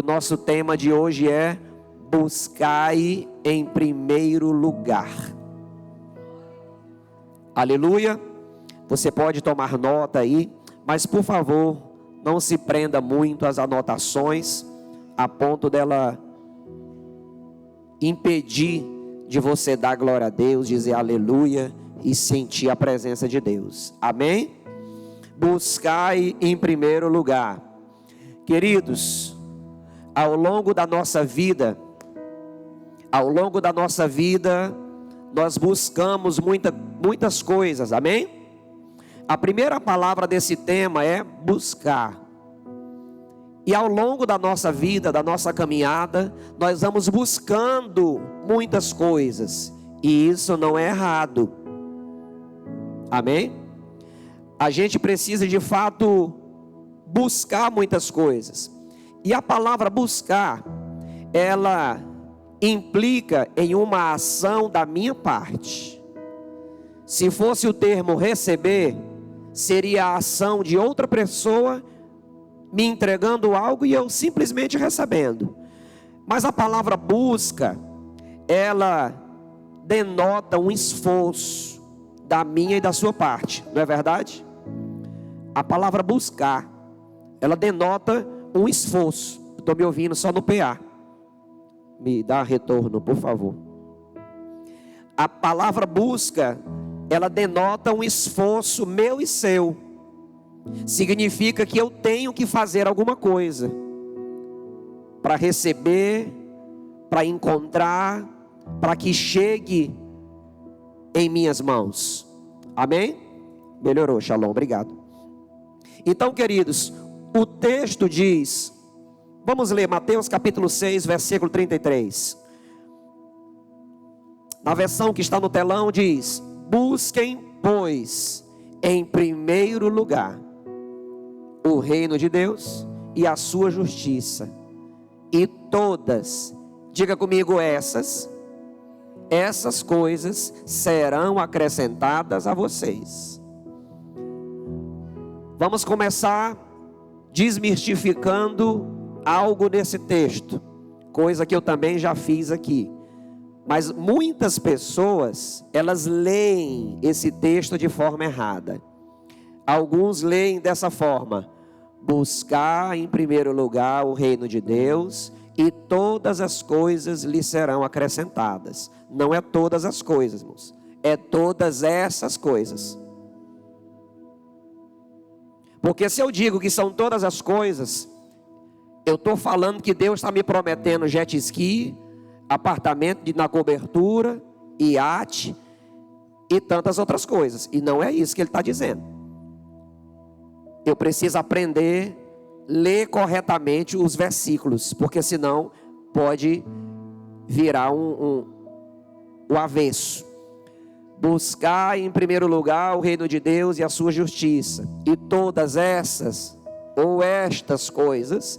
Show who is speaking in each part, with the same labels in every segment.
Speaker 1: Nosso tema de hoje é: buscai em primeiro lugar. Aleluia. Você pode tomar nota aí, mas por favor, não se prenda muito às anotações, a ponto dela impedir de você dar glória a Deus, dizer aleluia e sentir a presença de Deus. Amém? Buscai em primeiro lugar. Queridos, ao longo da nossa vida, nós buscamos muitas coisas, amém? A primeira palavra desse tema é buscar. E ao longo da nossa vida, da nossa caminhada, nós vamos buscando muitas coisas. E isso não é errado. Amém? A gente precisa de fato buscar muitas coisas. E a palavra buscar, ela implica em uma ação da minha parte. Se fosse o termo receber, seria a ação de outra pessoa me entregando algo e eu simplesmente recebendo. Mas a palavra busca, ela denota um esforço da minha e da sua parte, não é verdade? A palavra buscar, ela denota um esforço. Estou me ouvindo só no PA. Me dá retorno, por favor. A palavra busca, ela denota um esforço meu e seu. Significa que eu tenho que fazer alguma coisa para receber, para encontrar, para que chegue em minhas mãos. Amém? Melhorou, Shalom, obrigado. Então, queridos, o texto diz, vamos ler Mateus capítulo 6, versículo 33. Na versão que está no telão diz: busquem, pois, em primeiro lugar o reino de Deus e a sua justiça, e todas, diga comigo, essas coisas serão acrescentadas a vocês. Vamos começar desmistificando algo nesse texto, coisa que eu também já fiz aqui. Mas muitas pessoas, elas leem esse texto de forma errada. Alguns leem dessa forma: buscar em primeiro lugar o reino de Deus e todas as coisas lhe serão acrescentadas. Não é todas as coisas, irmãos, é todas essas coisas. Porque se eu digo que são todas as coisas, eu estou falando que Deus está me prometendo jet ski, apartamento na cobertura, iate e tantas outras coisas. E não é isso que Ele está dizendo. Eu preciso aprender a ler corretamente os versículos, porque senão pode virar o avesso. Buscar em primeiro lugar o reino de Deus e a sua justiça, e todas essas ou estas coisas,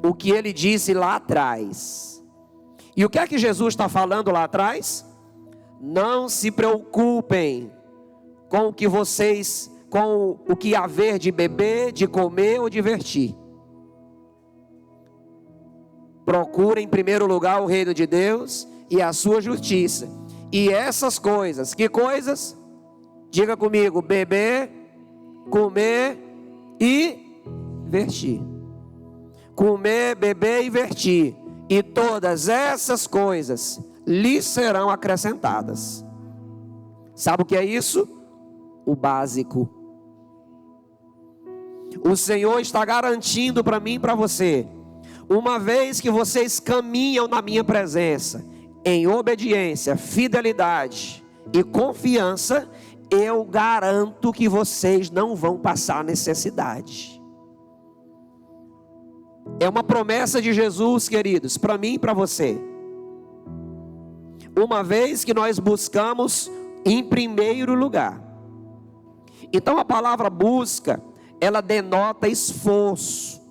Speaker 1: o que Ele disse lá atrás. E o que é que Jesus está falando lá atrás? Não se preocupem com o que vocês, com o que haver de beber, de comer ou de vestir. Procurem em primeiro lugar o reino de Deus e a sua justiça. E essas coisas, que coisas? Diga comigo: beber, comer e vestir. Comer, beber e vestir. E todas essas coisas lhe serão acrescentadas. Sabe o que é isso? O básico. O Senhor está garantindo para mim e para você: uma vez que vocês caminham na minha presença, em obediência, fidelidade e confiança, eu garanto que vocês não vão passar necessidade. É uma promessa de Jesus, queridos, para mim e para você. Uma vez que nós buscamos em primeiro lugar. Então a palavra busca, ela denota esforço.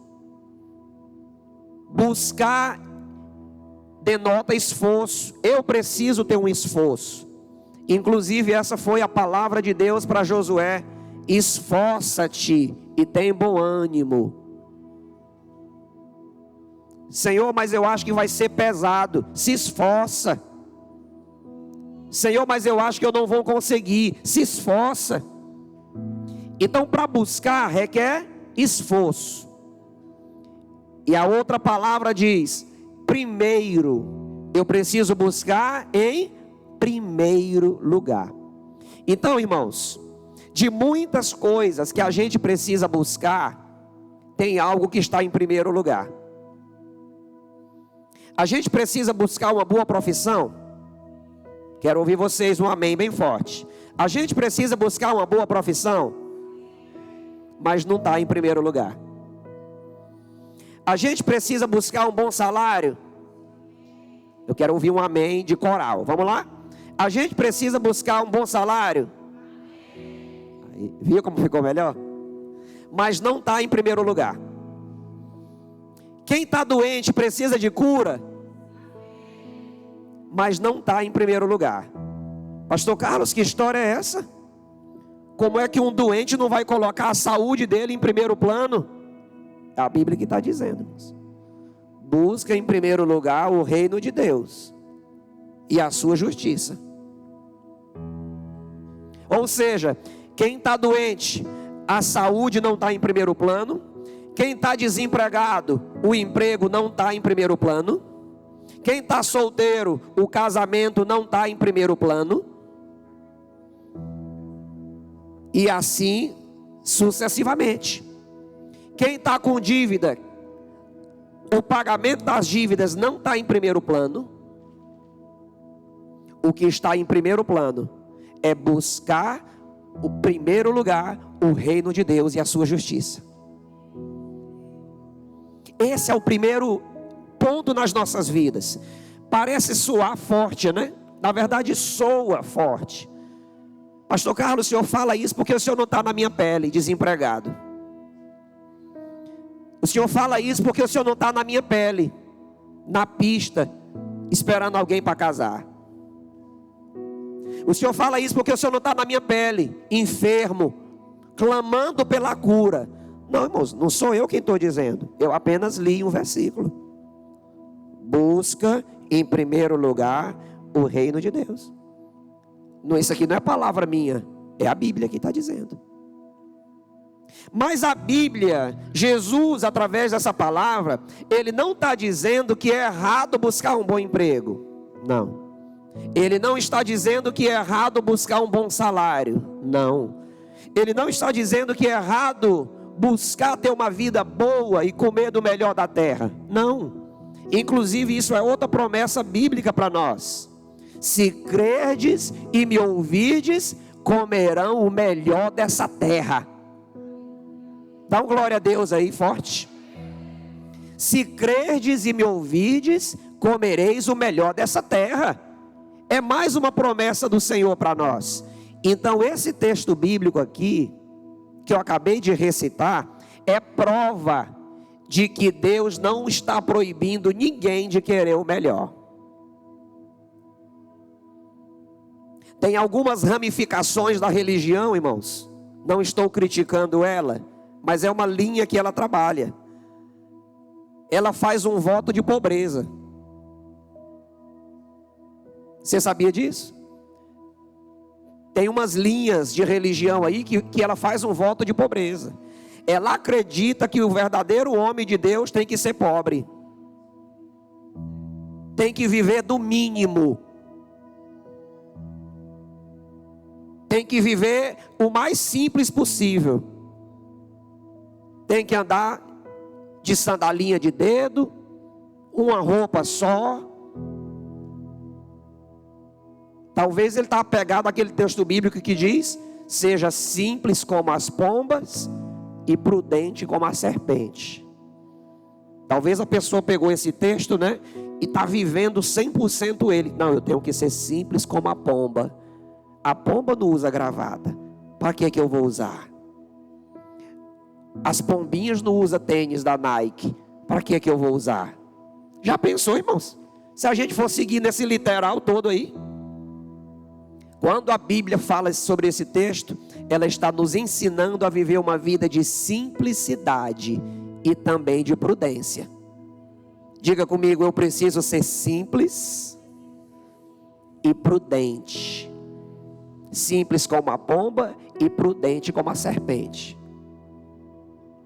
Speaker 1: Buscar denota esforço. Eu preciso ter um esforço. Inclusive essa foi a palavra de Deus para Josué: esforça-te e tem bom ânimo. Senhor, mas eu acho que vai ser pesado. Se esforça. Senhor, mas eu acho que eu não vou conseguir. Se esforça. Então, para buscar requer esforço. E a outra palavra diz: primeiro. Eu preciso buscar em primeiro lugar. Então, irmãos, de muitas coisas que a gente precisa buscar, tem algo que está em primeiro lugar. A gente precisa buscar uma boa profissão. Quero ouvir vocês um amém bem forte. A gente precisa buscar uma boa profissão, mas não está em primeiro lugar. A gente precisa buscar um bom salário. Eu quero ouvir um amém de coral. Vamos lá? A gente precisa buscar um bom salário. Aí, viu como ficou melhor? Mas não está em primeiro lugar. Quem está doente precisa de cura, mas não está em primeiro lugar. Pastor Carlos, que história é essa? Como é que um doente não vai colocar a saúde dele em primeiro plano? É a Bíblia que está dizendo. Busca em primeiro lugar o reino de Deus e a sua justiça. Ou seja, quem está doente, a saúde não está em primeiro plano. Quem está desempregado, o emprego não está em primeiro plano. Quem está solteiro, o casamento não está em primeiro plano. E assim sucessivamente. Quem está com dívida, o pagamento das dívidas não está em primeiro plano. O que está em primeiro plano é buscar o primeiro lugar, o reino de Deus e a sua justiça. Esse é o primeiro ponto nas nossas vidas. Parece soar forte, né? Na verdade soa forte. Pastor Carlos, o senhor fala isso porque o senhor não está na minha pele, desempregado. O senhor fala isso porque o senhor não está na minha pele, na pista, esperando alguém para casar. O senhor fala isso porque o senhor não está na minha pele, enfermo, clamando pela cura. Não, irmãos, não sou eu quem estou dizendo. Eu apenas li um versículo. Busca em primeiro lugar o reino de Deus. Não, isso aqui não é palavra minha, é a Bíblia que está dizendo. Mas a Bíblia, Jesus, através dessa palavra, ele não está dizendo que é errado buscar um bom emprego. Não. Ele não está dizendo que é errado buscar um bom salário. Não. Ele não está dizendo que é errado buscar ter uma vida boa e comer do melhor da terra. Não. Inclusive isso é outra promessa bíblica para nós. Se crerdes e me ouvirdes, comerão o melhor dessa terra. Dá um glória a Deus aí, forte. Se crerdes e me ouvirdes, comereis o melhor dessa terra. É mais uma promessa do Senhor para nós. Então esse texto bíblico aqui, que eu acabei de recitar, é prova de que Deus não está proibindo ninguém de querer o melhor. Tem algumas ramificações da religião, irmãos. Não estou criticando ela, mas é uma linha que ela trabalha. Ela faz um voto de pobreza. Você sabia disso? Tem umas linhas de religião aí que ela faz um voto de pobreza. Ela acredita que o verdadeiro homem de Deus tem que ser pobre. Tem que viver do mínimo. Tem que viver o mais simples possível. Tem que andar de sandalinha de dedo, uma roupa só. Talvez ele está apegado àquele texto bíblico que diz: seja simples como as pombas e prudente como a serpente. Talvez a pessoa pegou esse texto, né, e está vivendo 100% ele. Não, eu tenho que ser simples como a pomba. A pomba não usa gravata. Para que eu vou usar? As pombinhas não usam tênis da Nike. Para que eu vou usar? Já pensou, irmãos? Se a gente for seguir nesse literal todo aí. Quando a Bíblia fala sobre esse texto, ela está nos ensinando a viver uma vida de simplicidade e também de prudência. Diga comigo, eu preciso ser simples e prudente. Simples como a pomba e prudente como a serpente.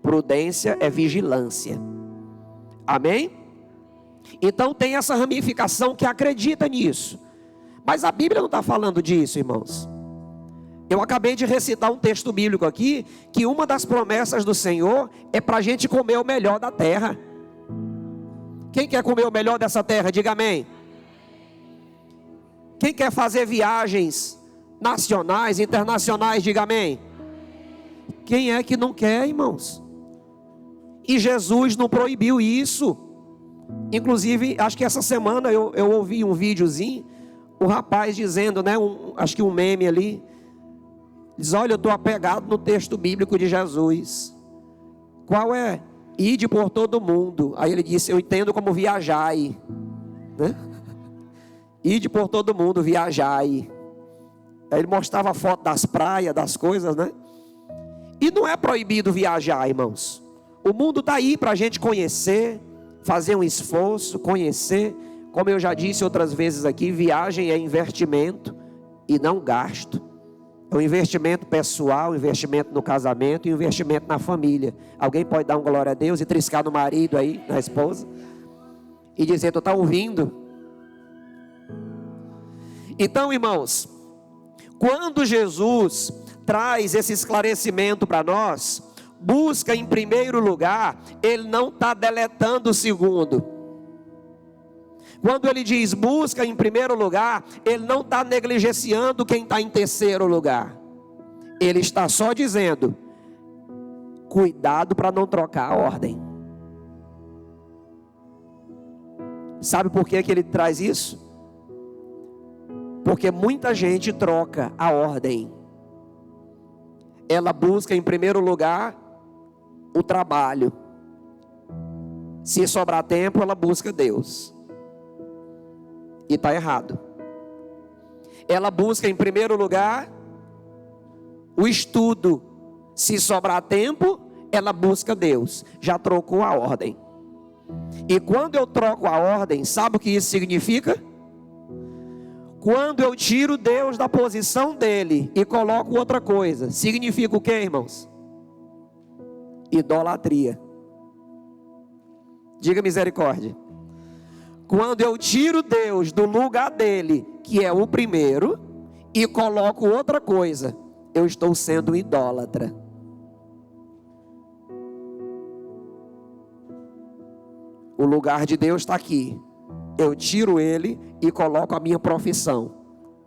Speaker 1: Prudência é vigilância. Amém? Então tem essa ramificação que acredita nisso. Mas a Bíblia não está falando disso, irmãos. Eu acabei de recitar um texto bíblico aqui, que uma das promessas do Senhor é para a gente comer o melhor da terra. Quem quer comer o melhor dessa terra? Diga amém. Quem quer fazer viagens nacionais, internacionais? Diga amém. Quem é que não quer, irmãos? E Jesus não proibiu isso. Inclusive, acho que essa semana eu ouvi um videozinho, o rapaz dizendo, né, acho que um meme ali, diz, olha, eu estou apegado no texto bíblico de Jesus. Qual é? Ide por todo mundo. Aí ele disse, eu entendo como viajai, né? Ide por todo mundo, viajai. Aí ele mostrava a foto das praias, das coisas, né? E não é proibido viajar, irmãos. O mundo está aí para a gente conhecer, fazer um esforço, conhecer. Como eu já disse outras vezes aqui, viagem é investimento e não gasto. É um investimento pessoal, um investimento no casamento e um investimento na família. Alguém pode dar um glória a Deus e triscar no marido aí, na esposa, e dizer, tu está ouvindo? Então, irmãos, quando Jesus traz esse esclarecimento para nós, busca em primeiro lugar, ele não está deletando o segundo. Quando ele diz busca em primeiro lugar, ele não está negligenciando quem está em terceiro lugar. Ele está só dizendo, cuidado para não trocar a ordem. Sabe por que ele traz isso? Porque muita gente troca a ordem. Ela busca em primeiro lugar o trabalho. Se sobrar tempo, ela busca Deus. E está errado. Ela busca em primeiro lugar o estudo. Se sobrar tempo, ela busca Deus. Já trocou a ordem. E quando eu troco a ordem, sabe o que isso significa? Quando eu tiro Deus da posição dele e coloco outra coisa, significa o que, irmãos? Idolatria. Diga misericórdia. Quando eu tiro Deus do lugar dele, que é o primeiro, e coloco outra coisa, eu estou sendo idólatra. O lugar de Deus está aqui. Eu tiro ele e coloco a minha profissão.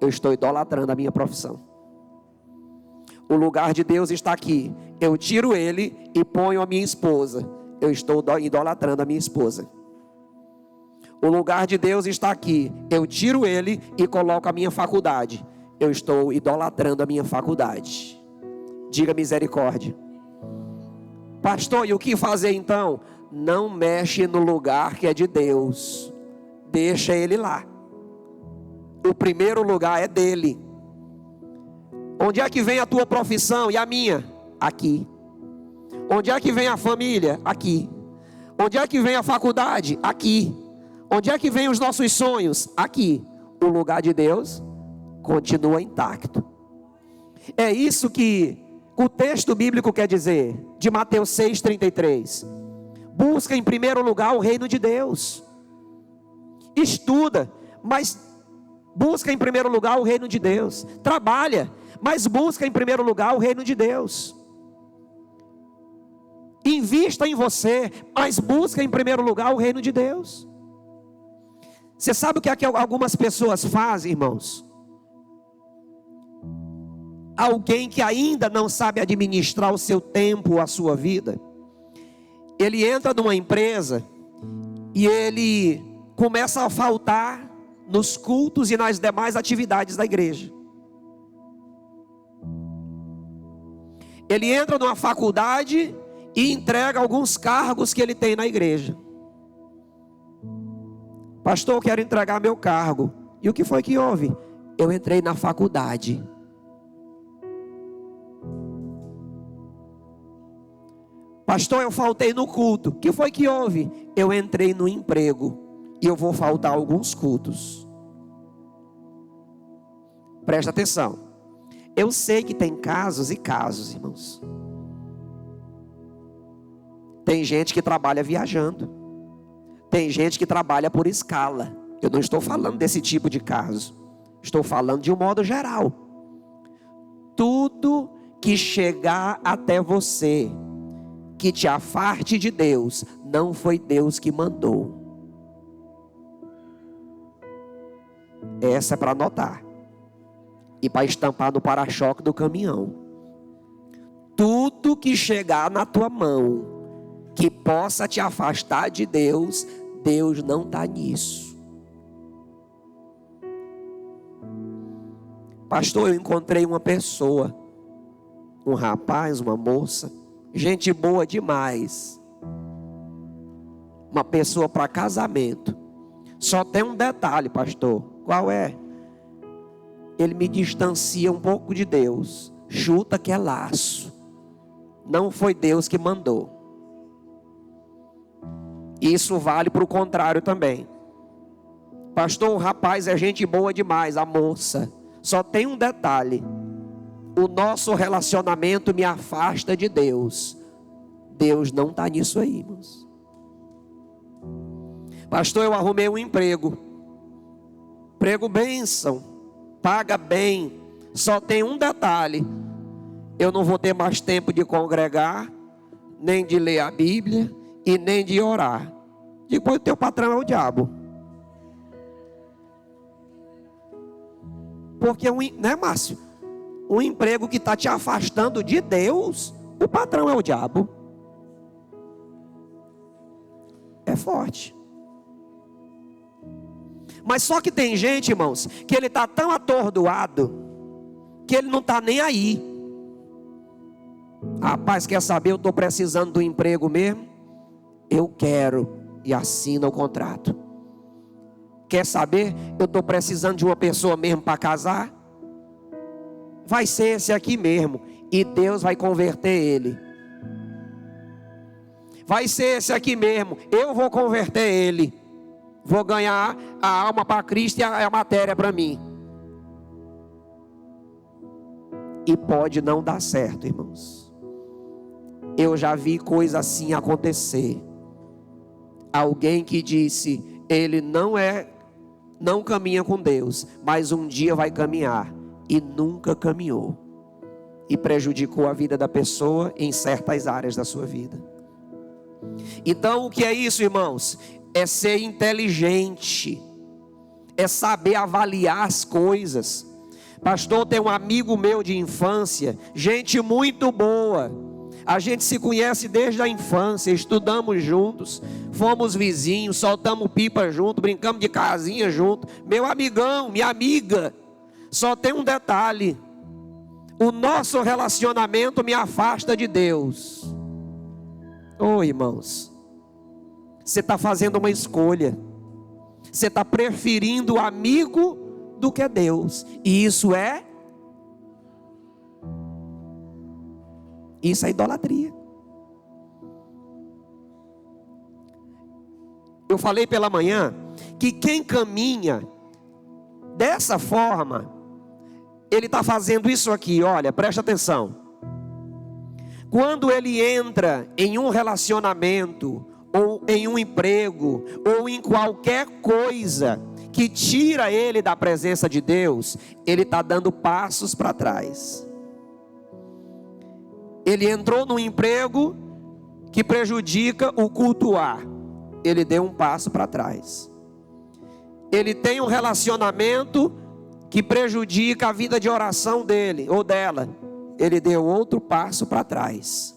Speaker 1: Eu estou idolatrando a minha profissão. O lugar de Deus está aqui. Eu tiro ele e ponho a minha esposa. Eu estou idolatrando a minha esposa. O lugar de Deus está aqui. Eu tiro ele e coloco a minha faculdade. Eu estou idolatrando a minha faculdade. Diga misericórdia. Pastor, e o que fazer então? Não mexe no lugar que é de Deus. Deixa ele lá. O primeiro lugar é dele. Onde é que vem a tua profissão e a minha? Aqui. Onde é que vem a família? Aqui. Onde é que vem a faculdade? Aqui. Onde é que vem os nossos sonhos? Aqui. O lugar de Deus continua intacto. É isso que o texto bíblico quer dizer, de Mateus 6,33. Busca em primeiro lugar o reino de Deus. Estuda, mas busca em primeiro lugar o reino de Deus. Trabalha, mas busca em primeiro lugar o reino de Deus. Invista em você, mas busca em primeiro lugar o reino de Deus. Você sabe o que é que algumas pessoas fazem, irmãos? Alguém que ainda não sabe administrar o seu tempo, a sua vida, ele entra numa empresa e ele começa a faltar nos cultos e nas demais atividades da igreja. Ele entra numa faculdade e entrega alguns cargos que ele tem na igreja. Pastor, eu quero entregar meu cargo. E o que foi que houve? Eu entrei na faculdade. Pastor, eu faltei no culto. O que foi que houve? Eu entrei no emprego e eu vou faltar alguns cultos. Presta atenção. Eu sei que tem casos e casos, irmãos. Tem gente que trabalha viajando. Tem gente que trabalha por escala. Eu não estou falando desse tipo de caso. Estou falando de um modo geral. Tudo que chegar até você, que te afaste de Deus, não foi Deus que mandou. Essa é para anotar. E para estampar no para-choque do caminhão. Tudo que chegar na tua mão, que possa te afastar de Deus, Deus não está nisso. Pastor, eu encontrei uma pessoa, um rapaz, uma moça, gente boa demais, uma pessoa para casamento. Só tem um detalhe, pastor. Qual é? Ele me distancia um pouco de Deus. Chuta que é laço. Não foi Deus que mandou. Isso vale para o contrário também. Pastor, o rapaz é gente boa demais, a moça. Só tem um detalhe. O nosso relacionamento me afasta de Deus. Deus não está nisso aí, irmãos. Pastor, eu arrumei um emprego. Emprego bênção. Paga bem. Só tem um detalhe. Eu não vou ter mais tempo de congregar, nem de ler a Bíblia e nem de orar. Depois o teu patrão é o diabo. Porque, né, Márcio? Um emprego que está te afastando de Deus, o patrão é o diabo. É forte. Mas só que tem gente, irmãos, que ele está tão atordoado, que ele não está nem aí. Rapaz, quer saber, eu estou precisando do emprego mesmo? Eu quero, e assina o contrato. Quer saber, eu estou precisando de uma pessoa mesmo para casar? Vai ser esse aqui mesmo, e Deus vai converter ele. Vai ser esse aqui mesmo, eu vou converter ele. Vou ganhar a alma para Cristo e a matéria para mim. E pode não dar certo, irmãos. Eu já vi coisa assim acontecer. Alguém que disse, ele não caminha com Deus, mas um dia vai caminhar, e nunca caminhou, e prejudicou a vida da pessoa em certas áreas da sua vida. Então o que é isso, irmãos? É ser inteligente, é saber avaliar as coisas. Pastor, tem um amigo meu de infância, gente muito boa. A gente se conhece desde a infância, estudamos juntos, fomos vizinhos, soltamos pipa junto, brincamos de casinha junto. Meu amigão, minha amiga. Só tem um detalhe: o nosso relacionamento me afasta de Deus. Irmãos, você está fazendo uma escolha. Você está preferindo o amigo do que Deus. E isso é idolatria. Eu falei pela manhã que quem caminha dessa forma, ele está fazendo isso aqui, olha, presta atenção. Quando ele entra em um relacionamento, ou em um emprego, ou em qualquer coisa que tira ele da presença de Deus, ele está dando passos para trás. Ele entrou num emprego que prejudica o cultuar, ele deu um passo para trás. Ele tem um relacionamento que prejudica a vida de oração dele ou dela, ele deu outro passo para trás.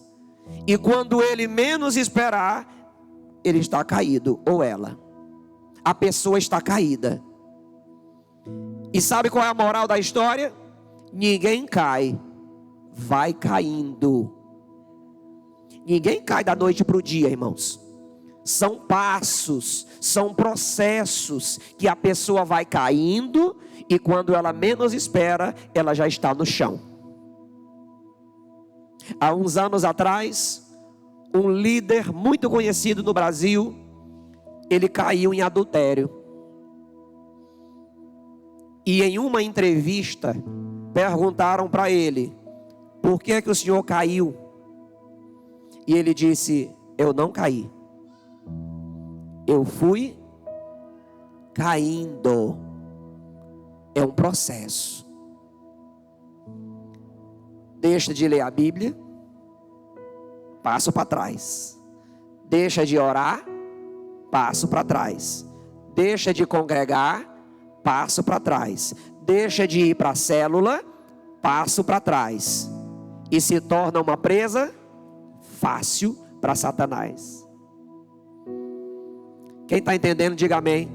Speaker 1: E quando ele menos esperar, ele está caído, ou ela. A pessoa está caída. E sabe qual é a moral da história? Ninguém cai, vai caindo. Ninguém cai da noite para o dia, irmãos. São passos, são processos que a pessoa vai caindo, e quando ela menos espera, ela já está no chão. Há uns anos atrás, um líder muito conhecido no Brasil, ele caiu em adultério. E em uma entrevista, perguntaram para ele: por que é que o senhor caiu? E ele disse: eu não caí, eu fui caindo. É um processo. Deixa de ler a Bíblia, passo para trás. Deixa de orar, passo para trás. Deixa de congregar, passo para trás. Deixa de ir para a célula, passo para trás. E se torna uma presa fácil para Satanás. Quem está entendendo, diga amém.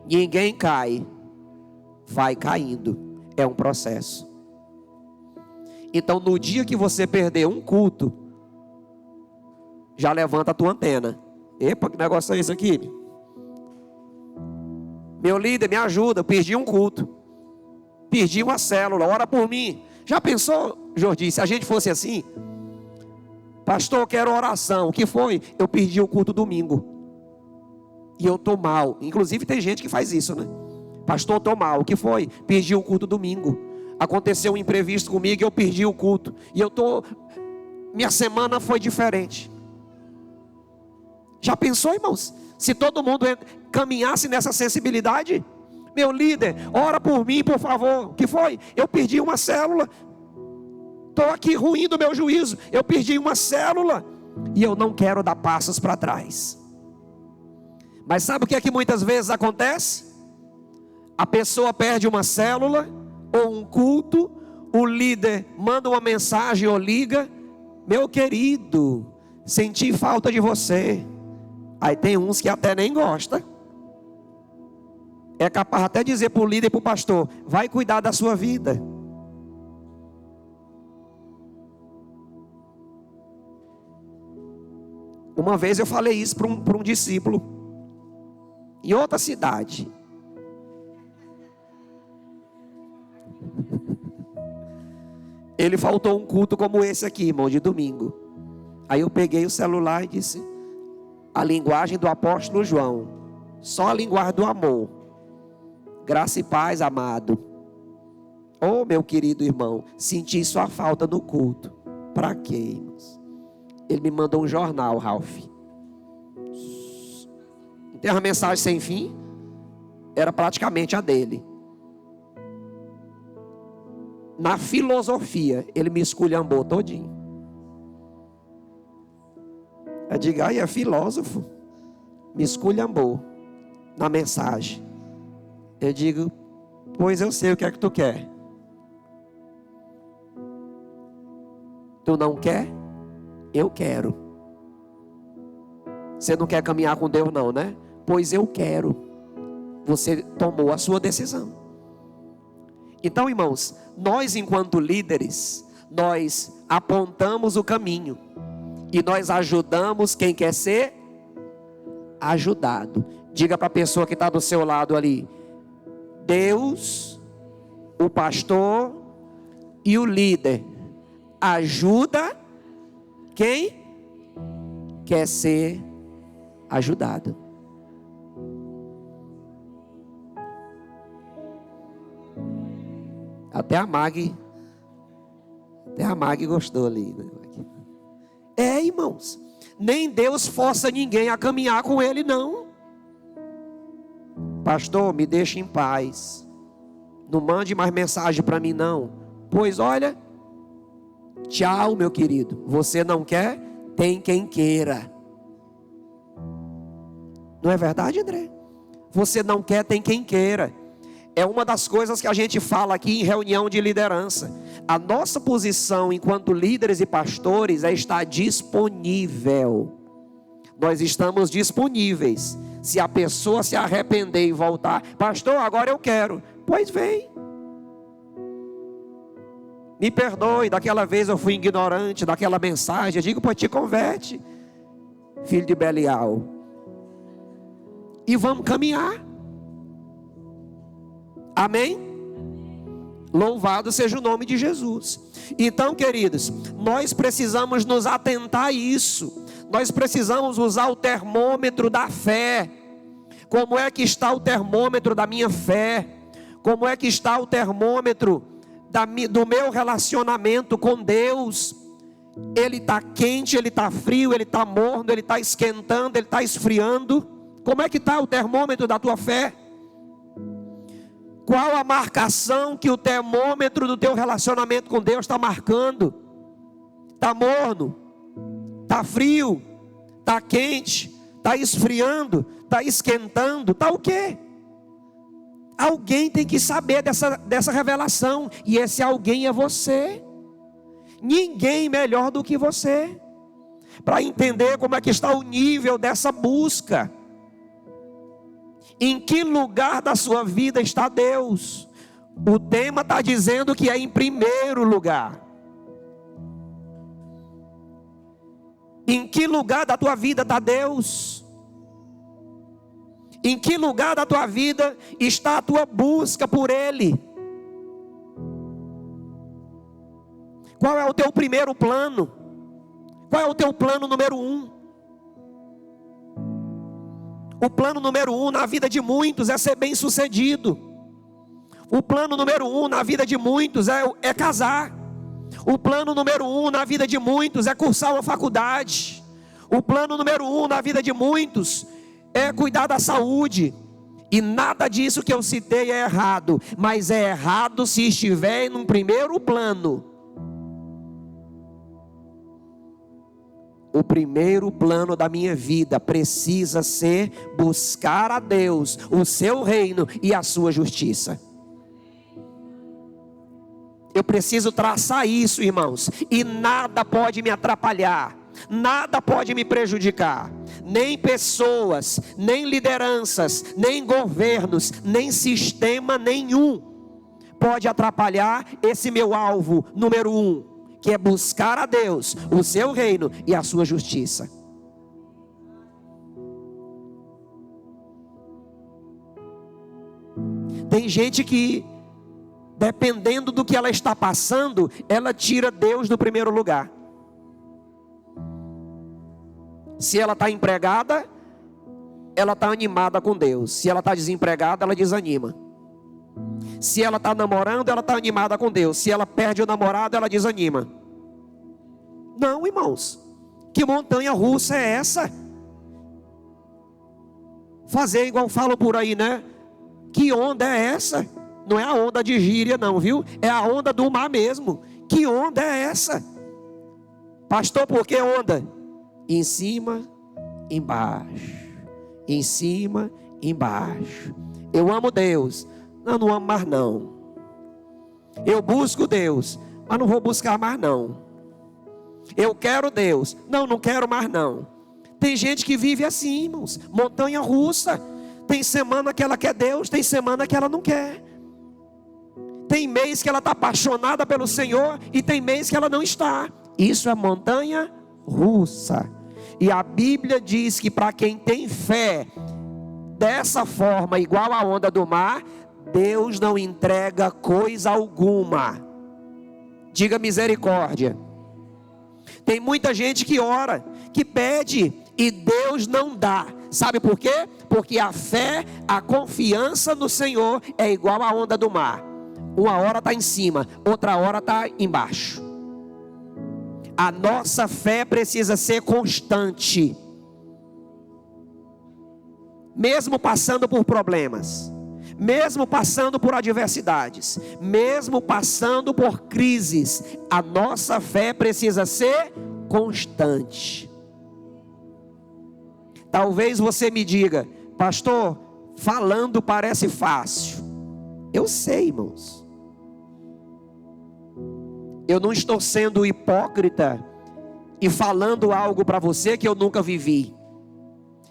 Speaker 1: Ninguém cai, vai caindo. É um processo. Então, no dia que você perder um culto, já levanta a tua antena. Epa, que negócio é esse aqui? Meu líder, me ajuda, eu perdi um culto, perdi uma célula, ora por mim. Já pensou, Jordi, se a gente fosse assim? Pastor, eu quero oração. O que foi? Eu perdi o culto domingo e eu estou mal. Inclusive tem gente que faz isso, né? Pastor, eu estou mal. O que foi? Perdi o culto domingo. Aconteceu um imprevisto comigo e eu perdi o culto. E minha semana foi diferente. Já pensou, irmãos? Se todo mundo caminhasse nessa sensibilidade? Meu líder, ora por mim, por favor. O que foi? Eu perdi uma célula. Estou aqui ruim do meu juízo. Eu perdi uma célula. E eu não quero dar passos para trás. Mas sabe o que é que muitas vezes acontece? A pessoa perde uma célula ou um culto, o líder manda uma mensagem ou liga: meu querido, senti falta de você. Aí tem uns que até nem gostam. É capaz até dizer para o líder e para o pastor: vai cuidar da sua vida. Uma vez eu falei isso para um discípulo em outra cidade. Ele faltou um culto como esse aqui, irmão, de domingo. Aí eu peguei o celular e disse: a linguagem do apóstolo João, só a linguagem do amor. Graça e paz, amado. Oh, meu querido irmão, senti sua falta no culto. Para quê, irmãos? Ele me mandou um jornal, Ralph. Tem uma mensagem sem fim. Era praticamente a dele. Na filosofia, ele me esculhambou todinho. Eu digo: ai, é filósofo. Me esculhambou na mensagem. Eu digo: pois eu sei o que é que tu quer. Tu não quer? Eu quero. Você não quer caminhar com Deus não, né? Pois eu quero. Você tomou a sua decisão. Então, irmãos, nós enquanto líderes, nós apontamos o caminho. E nós ajudamos quem quer ser ajudado. Diga para a pessoa que está do seu lado ali: Deus, o pastor e o líder ajuda quem quer ser ajudado. Até a Mag gostou ali, né? É, irmãos, nem Deus força ninguém a caminhar com Ele, não. Pastor, me deixa em paz. Não mande mais mensagem para mim, não. Pois olha, tchau, meu querido. Você não quer? Tem quem queira. Não é verdade, André? Você não quer, tem quem queira. É uma das coisas que a gente fala aqui em reunião de liderança. A nossa posição enquanto líderes e pastores é estar disponível. Nós estamos disponíveis. Se a pessoa se arrepender e voltar: pastor, agora eu quero. Pois vem. Me perdoe, daquela vez eu fui ignorante daquela mensagem. Eu digo: pois te converte, filho de Belial. E vamos caminhar. Amém? Louvado seja o nome de Jesus. Então, queridos, nós precisamos nos atentar a isso. Nós precisamos usar o termômetro da fé. Como é que está o termômetro da minha fé? Como é que está o termômetro do meu relacionamento com Deus? Ele está quente, ele está frio, ele está morno, ele está esquentando, ele está esfriando. Como é que está o termômetro da tua fé? Qual a marcação que o termômetro do teu relacionamento com Deus está marcando? Está morno? Está frio? Está quente? Está esfriando? Está esquentando? Está o quê? Alguém tem que saber dessa revelação. E esse alguém é você. Ninguém melhor do que você. Para entender como é que está o nível dessa busca. Em que lugar da sua vida está Deus? O tema está dizendo que é em primeiro lugar. Em que lugar da tua vida está Deus? Em que lugar da tua vida está a tua busca por Ele? Qual é o teu primeiro plano? Qual é o teu plano número 1? O plano número 1 na vida de muitos é ser bem sucedido. O plano número 1 na vida de muitos é casar. O plano número 1 na vida de muitos é cursar uma faculdade. O plano número 1 na vida de muitos é cuidar da saúde. E nada disso que eu citei é errado, mas é errado se estiver num primeiro plano. O primeiro plano da minha vida precisa ser buscar a Deus, o seu reino e a sua justiça. Eu preciso traçar isso, irmãos, e nada pode me atrapalhar, nada pode me prejudicar, nem pessoas, nem lideranças, nem governos, nem sistema nenhum pode atrapalhar esse meu alvo número 1. Que é buscar a Deus, o seu reino e a sua justiça. Tem gente que, dependendo do que ela está passando, ela tira Deus do primeiro lugar. Se ela está empregada, ela está animada com Deus. Se ela está desempregada, ela desanima. Se ela está namorando, ela está animada com Deus. Se ela perde o namorado, ela desanima. Não, irmãos. Que montanha russa é essa? Fazer igual falam por aí, né? Que onda é essa? Não é a onda de gíria não, viu? É a onda do mar mesmo. Que onda é essa? Pastor, por que onda? Em cima, embaixo. Em cima, embaixo. Eu amo Deus. Não amo mais não. Eu busco Deus, mas não vou buscar mais não. Eu quero Deus, não quero mais não. Tem gente que vive assim, irmãos, montanha russa. Tem semana que ela quer Deus, tem semana que ela não quer. Tem mês que ela está apaixonada pelo Senhor e tem mês que ela não está. Isso é montanha russa. E a Bíblia diz que para quem tem fé dessa forma, igual a onda do mar, Deus não entrega coisa alguma. Diga misericórdia. Tem muita gente que ora, que pede e Deus não dá. Sabe por quê? Porque a fé, a confiança no Senhor é igual a onda do mar. Uma hora está em cima, outra hora está embaixo. A nossa fé precisa ser constante. Mesmo passando por problemas, mesmo passando por adversidades, mesmo passando por crises, a nossa fé precisa ser constante. Talvez você me diga, pastor, falando parece fácil. Eu sei, irmãos. Eu não estou sendo hipócrita e falando algo para você que eu nunca vivi,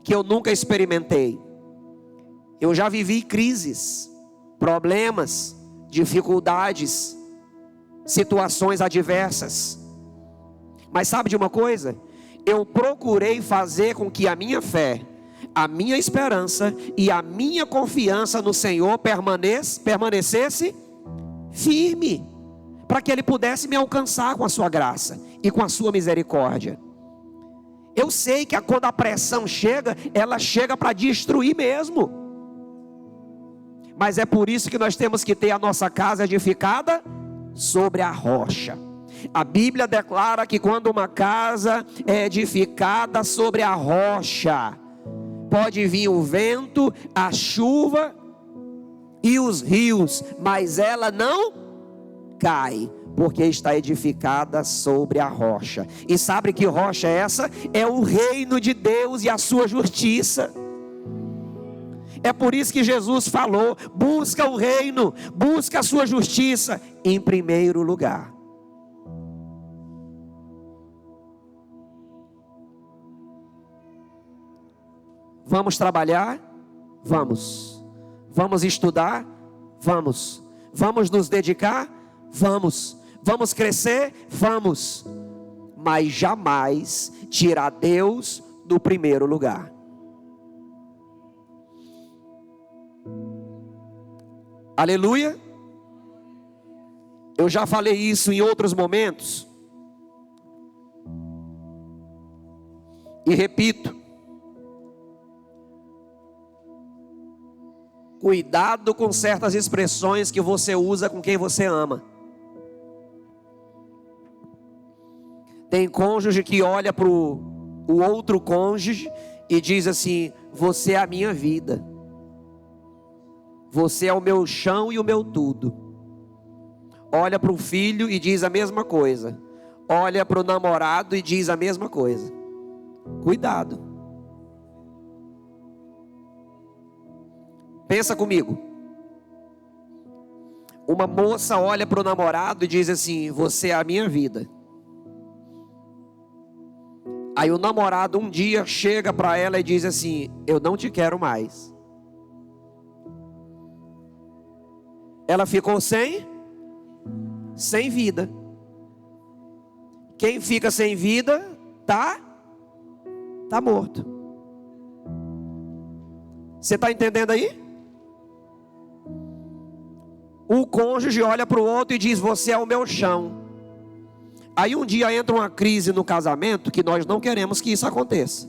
Speaker 1: que eu nunca experimentei. Eu já vivi crises, problemas, dificuldades, situações adversas. Mas sabe de uma coisa? Eu procurei fazer com que a minha fé, a minha esperança e a minha confiança no Senhor permanecesse firme, para que Ele pudesse me alcançar com a sua graça e com a sua misericórdia. Eu sei que quando a pressão chega, ela chega para destruir mesmo. Mas é por isso que nós temos que ter a nossa casa edificada sobre a rocha. A Bíblia declara que quando uma casa é edificada sobre a rocha, pode vir o vento, a chuva e os rios, mas ela não cai, porque está edificada sobre a rocha. E sabe que rocha é essa? É o reino de Deus e a sua justiça. É por isso que Jesus falou: busca o reino, busca a sua justiça em primeiro lugar. Vamos trabalhar? Vamos. Vamos estudar? Vamos. Vamos nos dedicar? Vamos. Vamos crescer? Vamos. Mas jamais tirar Deus do primeiro lugar. Aleluia. Eu já falei isso em outros momentos. E repito. Cuidado com certas expressões que você usa com quem você ama. Tem cônjuge que olha para o outro cônjuge e diz assim: você é a minha vida. Você é o meu chão e o meu tudo. Olha para o filho e diz a mesma coisa. Olha para o namorado e diz a mesma coisa. Cuidado. Pensa comigo. Uma moça olha para o namorado e diz assim: você é a minha vida. Aí o namorado um dia chega para ela e diz assim: eu não te quero mais. Ela ficou sem vida. Quem fica sem vida tá morto. Você está entendendo aí? O cônjuge olha para o outro e diz: você é o meu chão. Aí um dia entra uma crise no casamento, que nós não queremos que isso aconteça.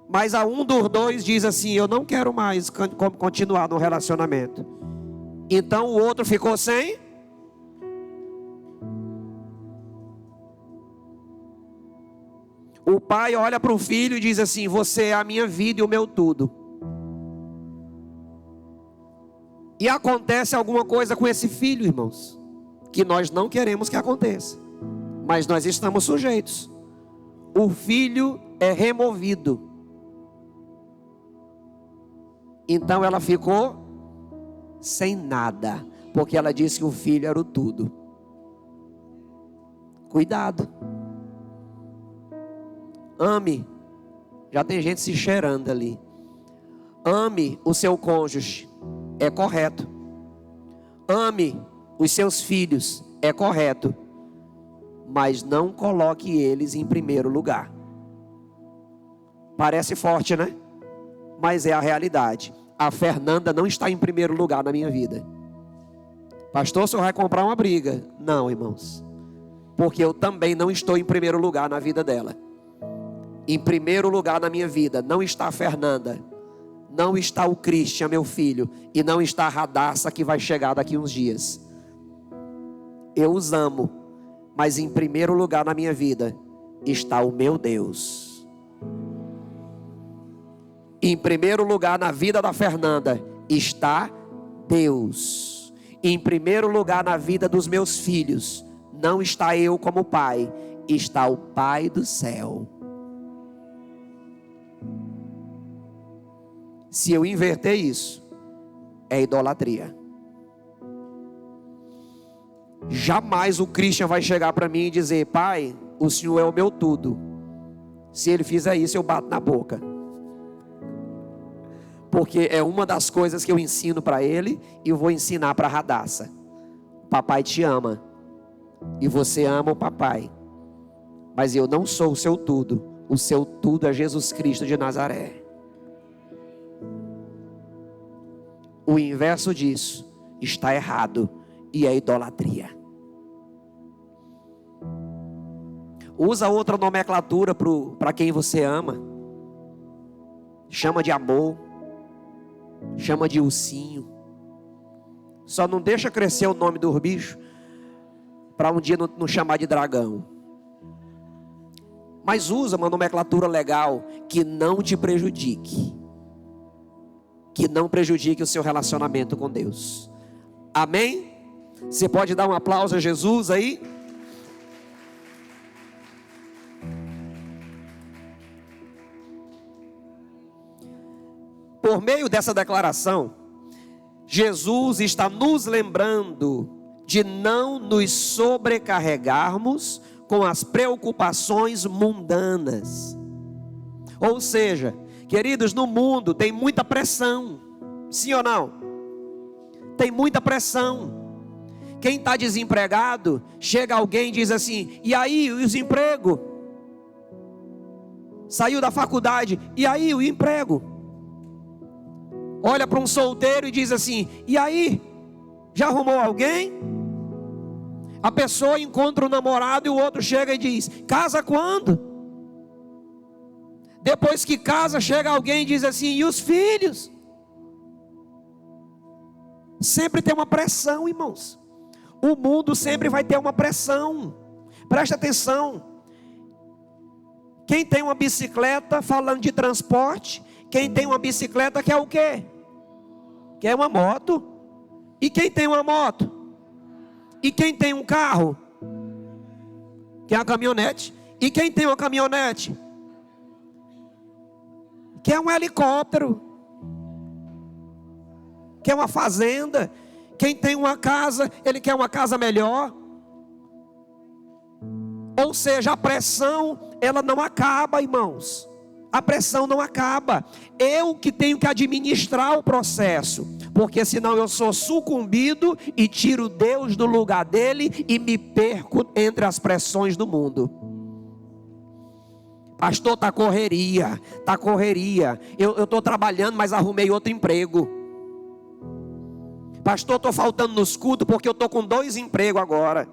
Speaker 1: Mas a um dos dois diz assim: eu não quero mais continuar no relacionamento. Então o outro ficou sem. O pai olha para o filho e diz assim: você é a minha vida e o meu tudo. E acontece alguma coisa com esse filho, irmãos, que nós não queremos que aconteça, mas nós estamos sujeitos. O filho é removido. Então ela ficou sem nada, porque ela disse que o filho era o tudo. Cuidado. Ame. Já tem gente se cheirando ali. Ame o seu cônjuge. É correto. Ame os seus filhos. É correto. Mas não coloque eles em primeiro lugar. Parece forte, né? Mas é a realidade. A Fernanda não está em primeiro lugar na minha vida. Pastor, o senhor vai comprar uma briga? Não, irmãos. Porque eu também não estou em primeiro lugar na vida dela. Em primeiro lugar na minha vida não está a Fernanda, não está o Christian, meu filho, e não está a Radassa, que vai chegar daqui uns dias. Eu os amo, mas em primeiro lugar na minha vida está o meu Deus. Em primeiro lugar na vida da Fernanda está Deus. Em primeiro lugar na vida dos meus filhos não está eu como pai, está o Pai do céu. Se eu inverter isso, é idolatria. Jamais o Christian vai chegar para mim e dizer: pai, o senhor é o meu tudo. Se ele fizer isso, eu bato na boca. Porque é uma das coisas que eu ensino para ele e eu vou ensinar para a Radassa. O papai te ama e você ama o papai, mas eu não sou o seu tudo. O seu tudo é Jesus Cristo de Nazaré. O inverso disso, está errado e é idolatria. Usa outra nomenclatura para quem você ama. Chama de amor, chama de ursinho. Só não deixa crescer o nome dos bichos para um dia não chamar de dragão. Mas usa uma nomenclatura legal que não te prejudique. Que não prejudique o seu relacionamento com Deus. Amém? Você pode dar um aplauso a Jesus aí? Por meio dessa declaração, Jesus está nos lembrando de não nos sobrecarregarmos com as preocupações mundanas. Ou seja, queridos, no mundo tem muita pressão, sim ou não? Tem muita pressão. Quem está desempregado, chega alguém e diz assim: e aí, os empregos? Saiu da faculdade, e aí, o emprego? Olha para um solteiro e diz assim: e aí, já arrumou alguém? A pessoa encontra um namorado e o outro chega e diz: casa quando? Depois que casa, chega alguém e diz assim: e os filhos? Sempre tem uma pressão, irmãos. O mundo sempre vai ter uma pressão. Preste atenção. Quem tem uma bicicleta, falando de transporte, quem tem uma bicicleta quer o quê? Quer uma moto. E quem tem uma moto? E quem tem um carro? Quer uma caminhonete. E quem tem uma caminhonete? Quer um helicóptero. Quer uma fazenda. Quem tem uma casa, ele quer uma casa melhor. Ou seja, a pressão, ela não acaba, irmãos. A pressão não acaba. Eu que tenho que administrar o processo, porque senão eu sou sucumbido e tiro Deus do lugar dele e me perco entre as pressões do mundo. Pastor, tá correria. Eu estou trabalhando, mas arrumei outro emprego. Pastor, estou faltando nos cultos porque eu estou com 2 empregos agora.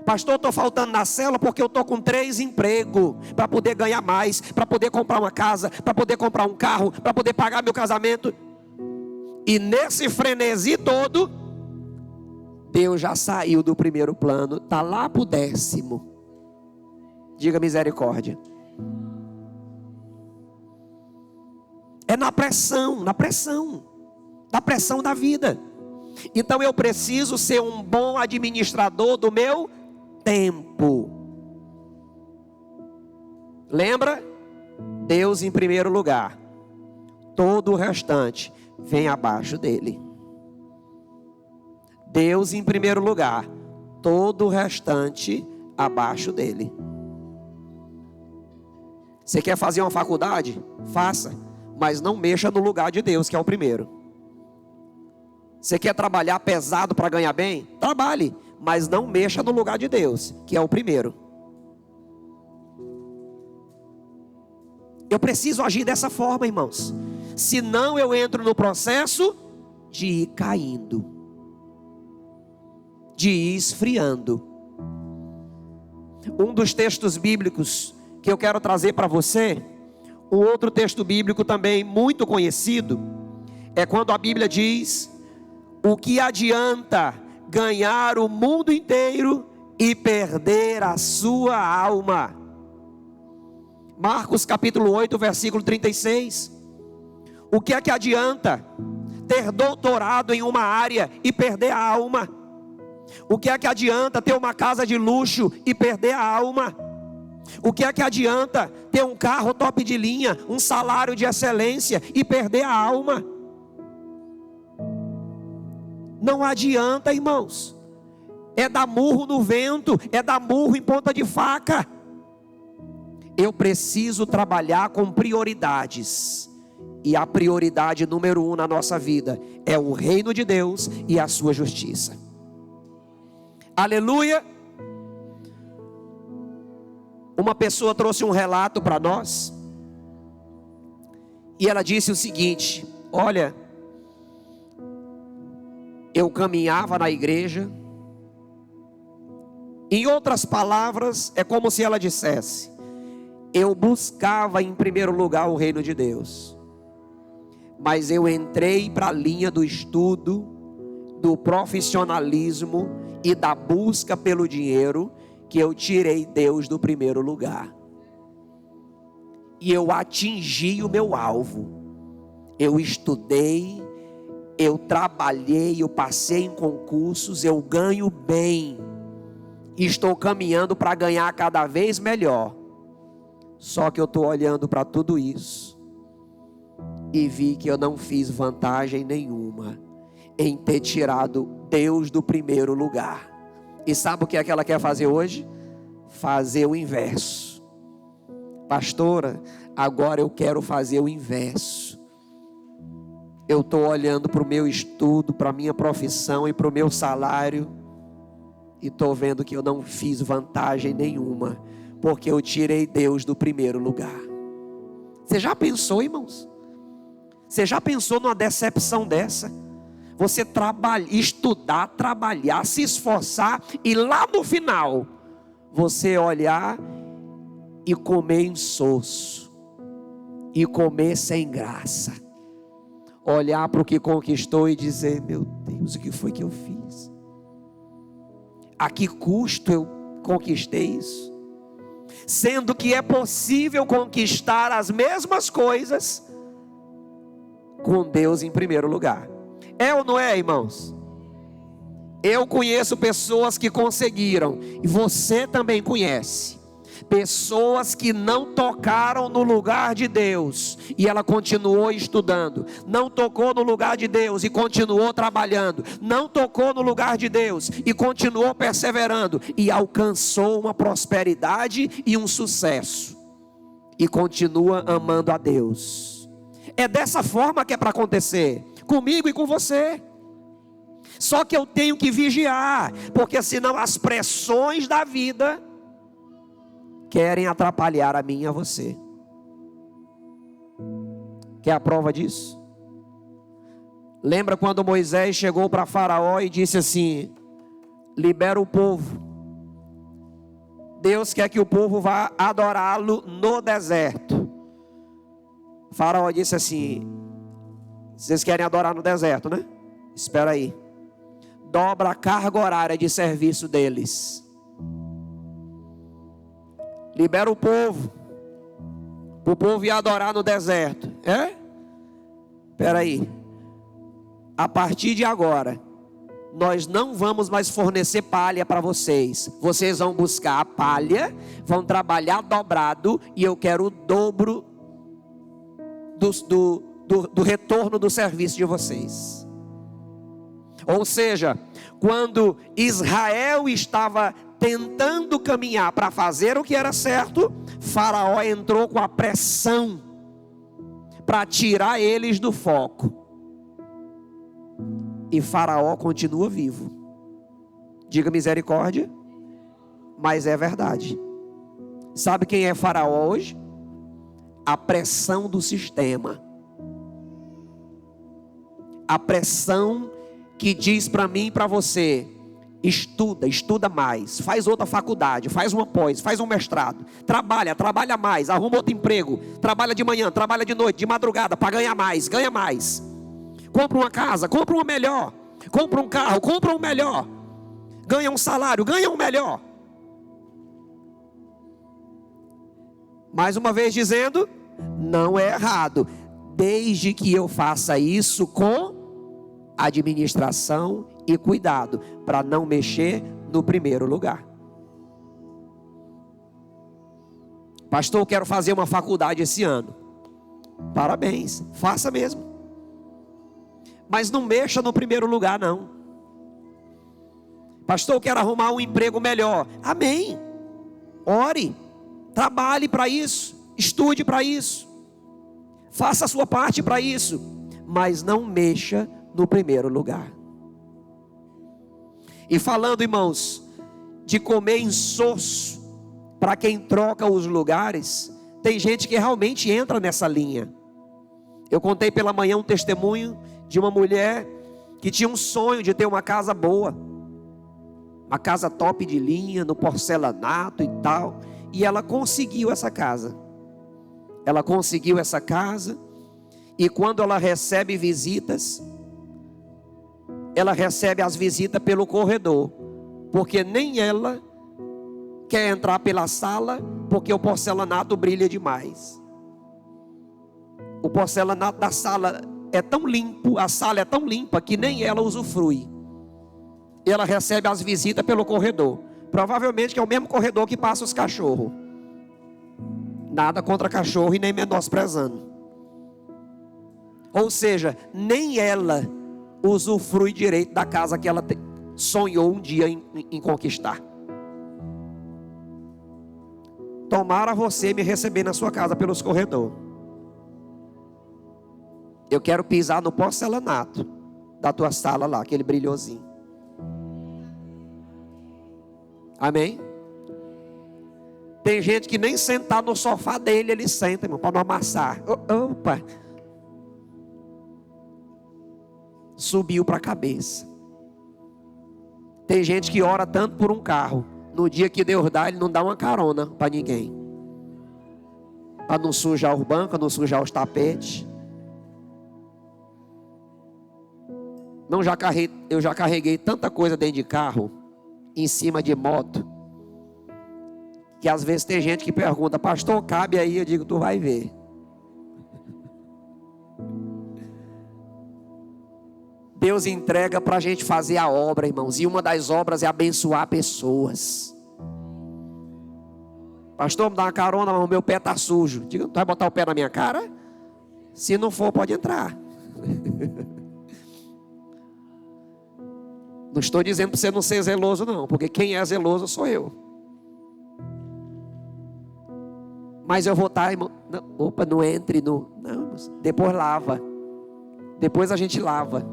Speaker 1: Pastor, estou faltando na célula porque eu estou com 3 empregos. Para poder ganhar mais, para poder comprar uma casa, para poder comprar um carro, para poder pagar meu casamento. E nesse frenesi todo, Deus já saiu do primeiro plano. Está lá para o 10º. Diga misericórdia. É na pressão da vida. Então eu preciso ser um bom administrador do meu tempo. Lembra? Deus em primeiro lugar. Todo o restante vem abaixo dele. Deus em primeiro lugar. Todo o restante abaixo dele. Você quer fazer uma faculdade? Faça. Mas não mexa no lugar de Deus, que é o primeiro. Você quer trabalhar pesado para ganhar bem? Trabalhe, mas não mexa no lugar de Deus, que é o primeiro. Eu preciso agir dessa forma, irmãos. Senão eu entro no processo de ir caindo, de ir esfriando. Um dos textos bíblicos que eu quero trazer para você, um outro texto bíblico também muito conhecido, é quando a Bíblia diz: o que adianta ganhar o mundo inteiro e perder a sua alma? Marcos capítulo 8, versículo 36. O que é que adianta ter doutorado em uma área e perder a alma? O que é que adianta ter uma casa de luxo e perder a alma? O que é que adianta ter um carro top de linha, um salário de excelência e perder a alma? Não adianta, irmãos. É dar murro no vento, é dar murro em ponta de faca. Eu preciso trabalhar com prioridades. E a prioridade número 1 na nossa vida é o reino de Deus e a sua justiça. Aleluia. Uma pessoa trouxe um relato para nós. E ela disse o seguinte: olha, eu caminhava na igreja. Em outras palavras, é como se ela dissesse: eu buscava em primeiro lugar o reino de Deus, mas eu entrei para a linha do estudo, do profissionalismo e da busca pelo dinheiro, que eu tirei Deus do primeiro lugar. E eu atingi o meu alvo. Eu estudei, eu trabalhei, eu passei em concursos, eu ganho bem. Estou caminhando para ganhar cada vez melhor. Só que eu estou olhando para tudo isso e vi que eu não fiz vantagem nenhuma em ter tirado Deus do primeiro lugar. E sabe o que é que ela quer fazer hoje? Fazer o inverso. Pastora, agora eu quero fazer o inverso. Eu estou olhando para o meu estudo, para a minha profissão e para o meu salário, e estou vendo que eu não fiz vantagem nenhuma, porque eu tirei Deus do primeiro lugar. Você já pensou, irmãos? Você já pensou numa decepção dessa? Você estudar, trabalhar, se esforçar, e lá no final, você olhar e comer insosso, e comer sem graça. Olhar para o que conquistou e dizer: meu Deus, o que foi que eu fiz? A que custo eu conquistei isso? Sendo que é possível conquistar as mesmas coisas com Deus em primeiro lugar. É ou não é, irmãos? Eu conheço pessoas que conseguiram, e você também conhece, pessoas que não tocaram no lugar de Deus e ela continuou estudando, não tocou no lugar de Deus e continuou trabalhando, não tocou no lugar de Deus e continuou perseverando, e alcançou uma prosperidade e um sucesso, e continua amando a Deus. É dessa forma que é para acontecer comigo e com você. Só que eu tenho que vigiar, porque senão as pressões da vida querem atrapalhar a mim e a você. Quer a prova disso? Lembra quando Moisés chegou para Faraó e disse assim: libera o povo. Deus quer que o povo vá adorá-lo no deserto. Faraó disse assim: vocês querem adorar no deserto, né? Espera aí. Dobra a carga horária de serviço deles. Libera o povo, para o povo ir adorar no deserto. Espera aí. A partir de agora, nós não vamos mais fornecer palha para vocês. Vocês vão buscar a palha, vão trabalhar dobrado, e eu quero o dobro do retorno do serviço de vocês. Ou seja, quando Israel estava tentando caminhar para fazer o que era certo, Faraó entrou com a pressão para tirar eles do foco. E Faraó continua vivo. Diga misericórdia. Mas é verdade. Sabe quem é Faraó hoje? A pressão do sistema. A pressão que diz para mim e para você: estuda mais, faz outra faculdade, faz uma pós, faz um mestrado, trabalha mais, arruma outro emprego, trabalha de manhã, trabalha de noite, de madrugada, para ganhar mais, compra uma casa, compra uma melhor, compra um carro, compra um melhor, ganha um salário, ganha um melhor. Mais uma vez dizendo, não é errado, desde que eu faça isso com administração e cuidado, para não mexer no primeiro lugar. Pastor, eu quero fazer uma faculdade esse ano. Parabéns, faça mesmo. Mas não mexa no primeiro lugar, não. Pastor, eu quero arrumar um emprego melhor. Amém. Ore, trabalhe para isso, estude para isso, faça a sua parte para isso, mas não mexa no primeiro lugar. E falando, irmãos, de comer insosso para quem troca os lugares, tem gente que realmente entra nessa linha. Eu contei pela manhã um testemunho de uma mulher que tinha um sonho de ter uma casa boa, uma casa top de linha, no porcelanato e tal. E ela conseguiu essa casa. Ela conseguiu essa casa. E quando ela recebe visitas, ela recebe as visitas pelo corredor, porque nem ela quer entrar pela sala, porque o porcelanato brilha demais. O porcelanato da sala é tão limpo, a sala é tão limpa que nem ela usufrui. E ela recebe as visitas pelo corredor. Provavelmente que é o mesmo corredor que passa os cachorros. Nada contra cachorro e nem menosprezando. Ou seja, nem ela usufrui direito da casa que ela sonhou um dia em conquistar. Tomara você me receber na sua casa pelos corredores. Eu quero pisar no porcelanato da tua sala lá, aquele brilhosinho. Amém? Tem gente que nem sentar no sofá dele ele senta, irmão, para não amassar. Opa! Subiu para a cabeça. Tem gente que ora tanto por um carro, no dia que Deus dá, ele não dá uma carona para ninguém, para não sujar os bancos, não sujar os tapetes. Não, eu já carreguei tanta coisa dentro de carro, em cima de moto, que às vezes tem gente que pergunta: pastor, cabe aí? Eu digo: tu vai ver. Deus entrega para a gente fazer a obra, irmãos, e uma das obras é abençoar pessoas. Pastor, me dá uma carona, mas o meu pé está sujo. Diga: tu vai botar o pé na minha cara? Se não for, pode entrar. Não estou dizendo para você não ser zeloso, não, porque quem é zeloso sou eu. Mas eu vou estar, irmão, não entre no... Não, depois lava. Depois a gente lava.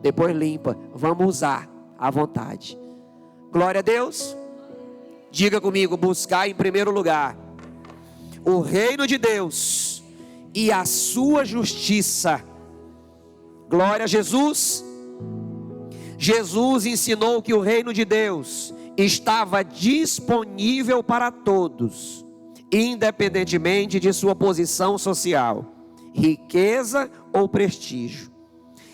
Speaker 1: Depois limpa. Vamos usar à vontade. Glória a Deus. Diga comigo: buscar em primeiro lugar o reino de Deus e a sua justiça. Glória a Jesus. Jesus ensinou que o reino de Deus estava disponível para todos, independentemente de sua posição social, riqueza ou prestígio.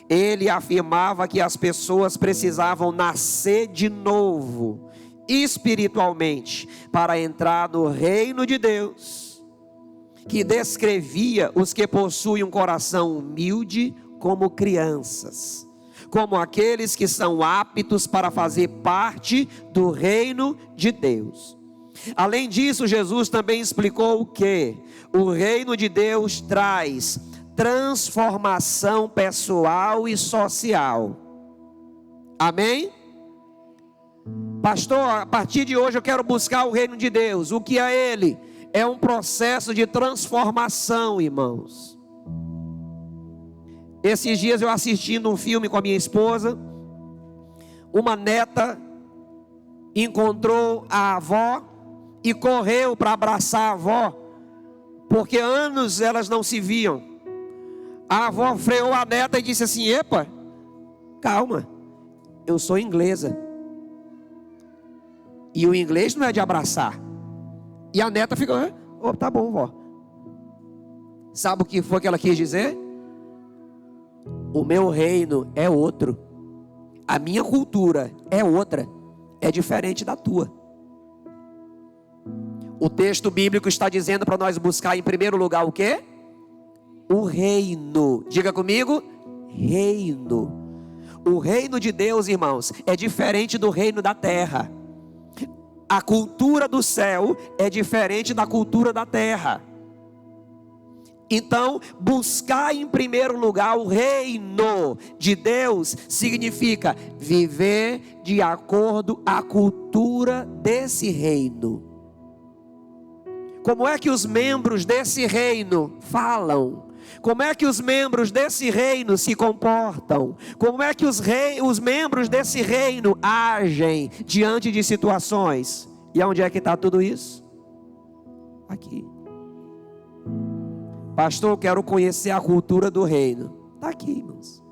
Speaker 1: Ele afirmava que as pessoas precisavam nascer de novo, espiritualmente, para entrar no reino de Deus, que descrevia os que possuem um coração humilde como crianças, como aqueles que são aptos para fazer parte do reino de Deus. Além disso, Jesus também explicou que o reino de Deus traz transformação pessoal e social. Amém? Pastor, a partir de hoje eu quero buscar o reino de Deus. O que é ele? É um processo de transformação, irmãos. Esses dias eu assistindo um filme com a minha esposa, uma neta encontrou a avó e correu para abraçar a avó, porque anos elas não se viam. A avó freou a neta e disse assim: epa, calma, eu sou inglesa, e o inglês não é de abraçar. E a neta ficou: oh, tá bom, vó. Sabe o que foi que ela quis dizer? O meu reino é outro, a minha cultura é outra, é diferente da tua. O texto bíblico está dizendo para nós buscar em primeiro lugar o quê? O reino. Diga comigo: reino. O reino de Deus, irmãos, é diferente do reino da terra. A cultura do céu é diferente da cultura da terra. Então, buscar em primeiro lugar o reino de Deus significa viver de acordo com a cultura desse reino. Como é que os membros desse reino falam? Como é que os membros desse reino se comportam? Como é que os membros desse reino agem diante de situações? E onde é que está tudo isso? Aqui. Pastor, eu quero conhecer a cultura do reino. Está aqui, irmãos.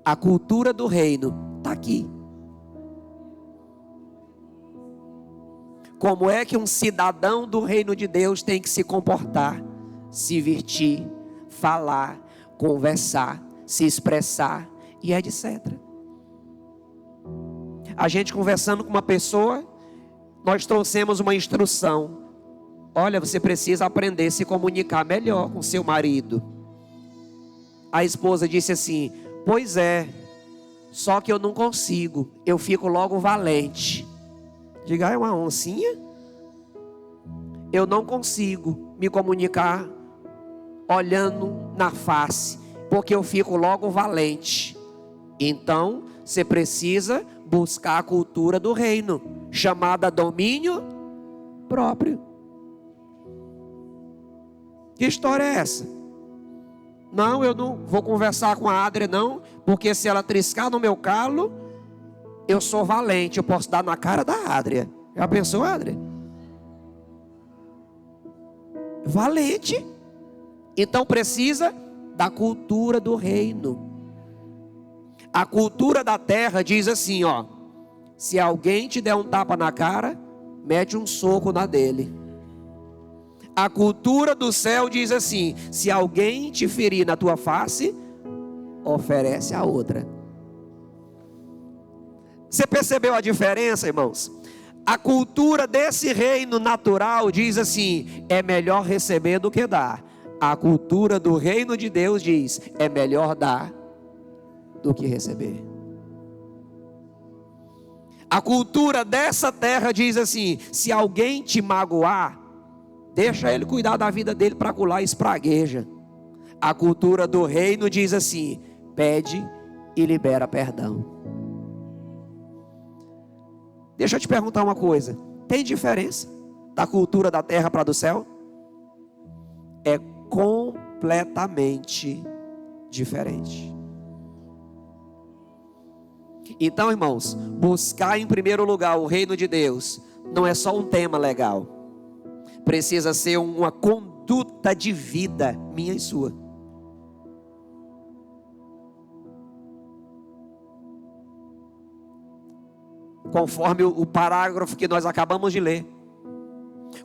Speaker 1: A cultura do reino está aqui. Como é que um cidadão do reino de Deus tem que se comportar, se vestir, falar, conversar, se expressar e etc. A gente conversando com uma pessoa, nós trouxemos uma instrução. Olha, você precisa aprender a se comunicar melhor com seu marido. A esposa disse assim: pois é, só que eu não consigo, eu fico logo valente. Diga, é uma oncinha? Eu não consigo me comunicar olhando na face, porque eu fico logo valente. Então, você precisa buscar a cultura do reino, chamada domínio próprio. Que história é essa? Não, eu não vou conversar com a Adria não, porque se ela triscar no meu calo, eu sou valente, eu posso dar na cara da Adria. Já pensou, Adria? Valente. Então precisa da cultura do reino. A cultura da terra diz assim, ó: se alguém te der um tapa na cara, mete um soco na dele. A cultura do céu diz assim: se alguém te ferir na tua face, oferece a outra. Você percebeu a diferença, irmãos? A cultura desse reino natural diz assim: é melhor receber do que dar. A cultura do reino de Deus diz: é melhor dar do que receber. A cultura dessa terra diz assim: se alguém te magoar, deixa ele cuidar da vida dele para colar espragueja. A cultura do reino diz assim: pede e libera perdão. Deixa eu te perguntar uma coisa: tem diferença da cultura da terra para a do céu? É completamente diferente. Então, irmãos, buscar em primeiro lugar o reino de Deus não é só um tema legal, precisa ser uma conduta de vida minha e sua. Conforme o parágrafo que nós acabamos de ler,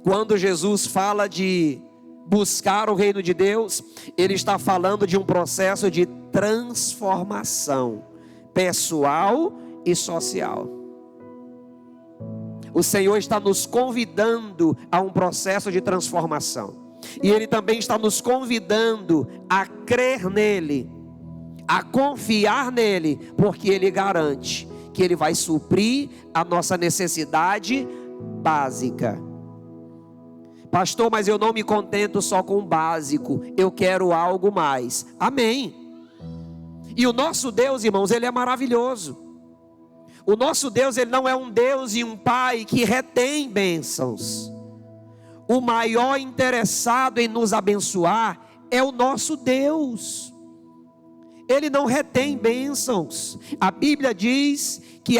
Speaker 1: quando Jesus fala de buscar o reino de Deus, ele está falando de um processo de transformação pessoal e social. O Senhor está nos convidando a um processo de transformação, e Ele também está nos convidando a crer nele, a confiar nele, porque Ele garante que Ele vai suprir a nossa necessidade básica. Pastor, mas eu não me contento só com o básico, eu quero algo mais. Amém. E o nosso Deus, irmãos, Ele é maravilhoso. O nosso Deus, Ele não é um Deus e um Pai que retém bênçãos. O maior interessado em nos abençoar é o nosso Deus. Ele não retém bênçãos. A Bíblia diz que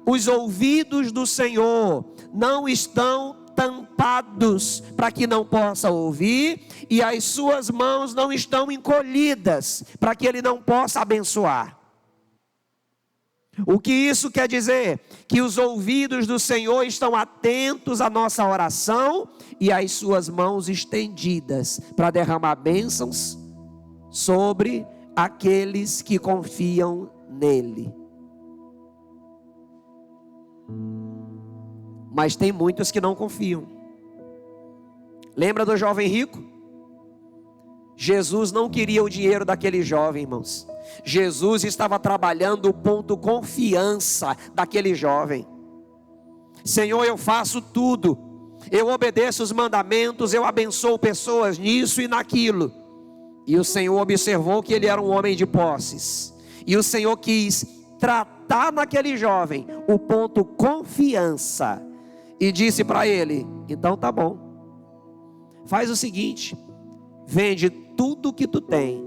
Speaker 1: os ouvidos do Senhor não estão tampados para que não possa ouvir, e as suas mãos não estão encolhidas para que Ele não possa abençoar. O que isso quer dizer? Que os ouvidos do Senhor estão atentos à nossa oração e as suas mãos estendidas para derramar bênçãos sobre aqueles que confiam nele. Mas tem muitos que não confiam. Lembra do jovem rico? Jesus não queria o dinheiro daquele jovem, irmãos. Jesus estava trabalhando o ponto confiança daquele jovem. Senhor, eu faço tudo, eu obedeço os mandamentos, eu abençoo pessoas nisso e naquilo. E o Senhor observou que ele era um homem de posses, e o Senhor quis tratar naquele jovem o ponto confiança, e disse para ele: então tá bom, faz o seguinte, vende tudo que tu tem,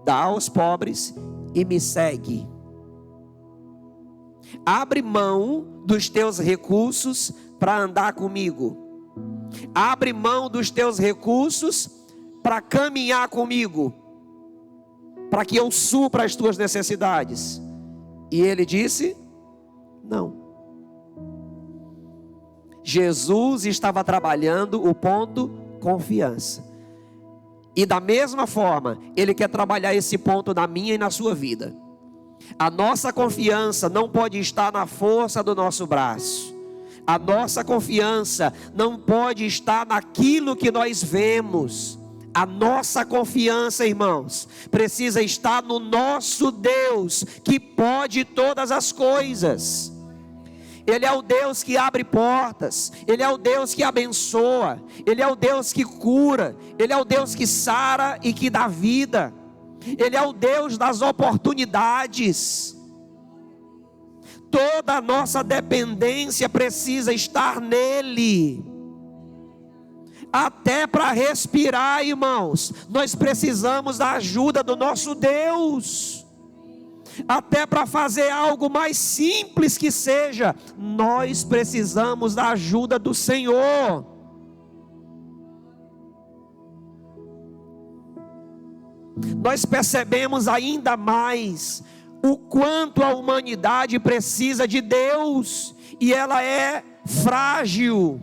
Speaker 1: dá aos pobres e me segue. Abre mão dos teus recursos para andar comigo. Abre mão dos teus recursos para caminhar comigo, para que eu supra as tuas necessidades? E ele disse: não. Jesus estava trabalhando o ponto confiança. E da mesma forma, Ele quer trabalhar esse ponto na minha e na sua vida. A nossa confiança não pode estar na força do nosso braço. A nossa confiança não pode estar naquilo que nós vemos. A nossa confiança, irmãos, precisa estar no nosso Deus, que pode todas as coisas. Ele é o Deus que abre portas, Ele é o Deus que abençoa, Ele é o Deus que cura, Ele é o Deus que sara e que dá vida, Ele é o Deus das oportunidades. Toda a nossa dependência precisa estar nele. Até para respirar, irmãos, nós precisamos da ajuda do nosso Deus. Até para fazer algo mais simples que seja, nós precisamos da ajuda do Senhor. Nós percebemos ainda mais o quanto a humanidade precisa de Deus, e ela é frágil.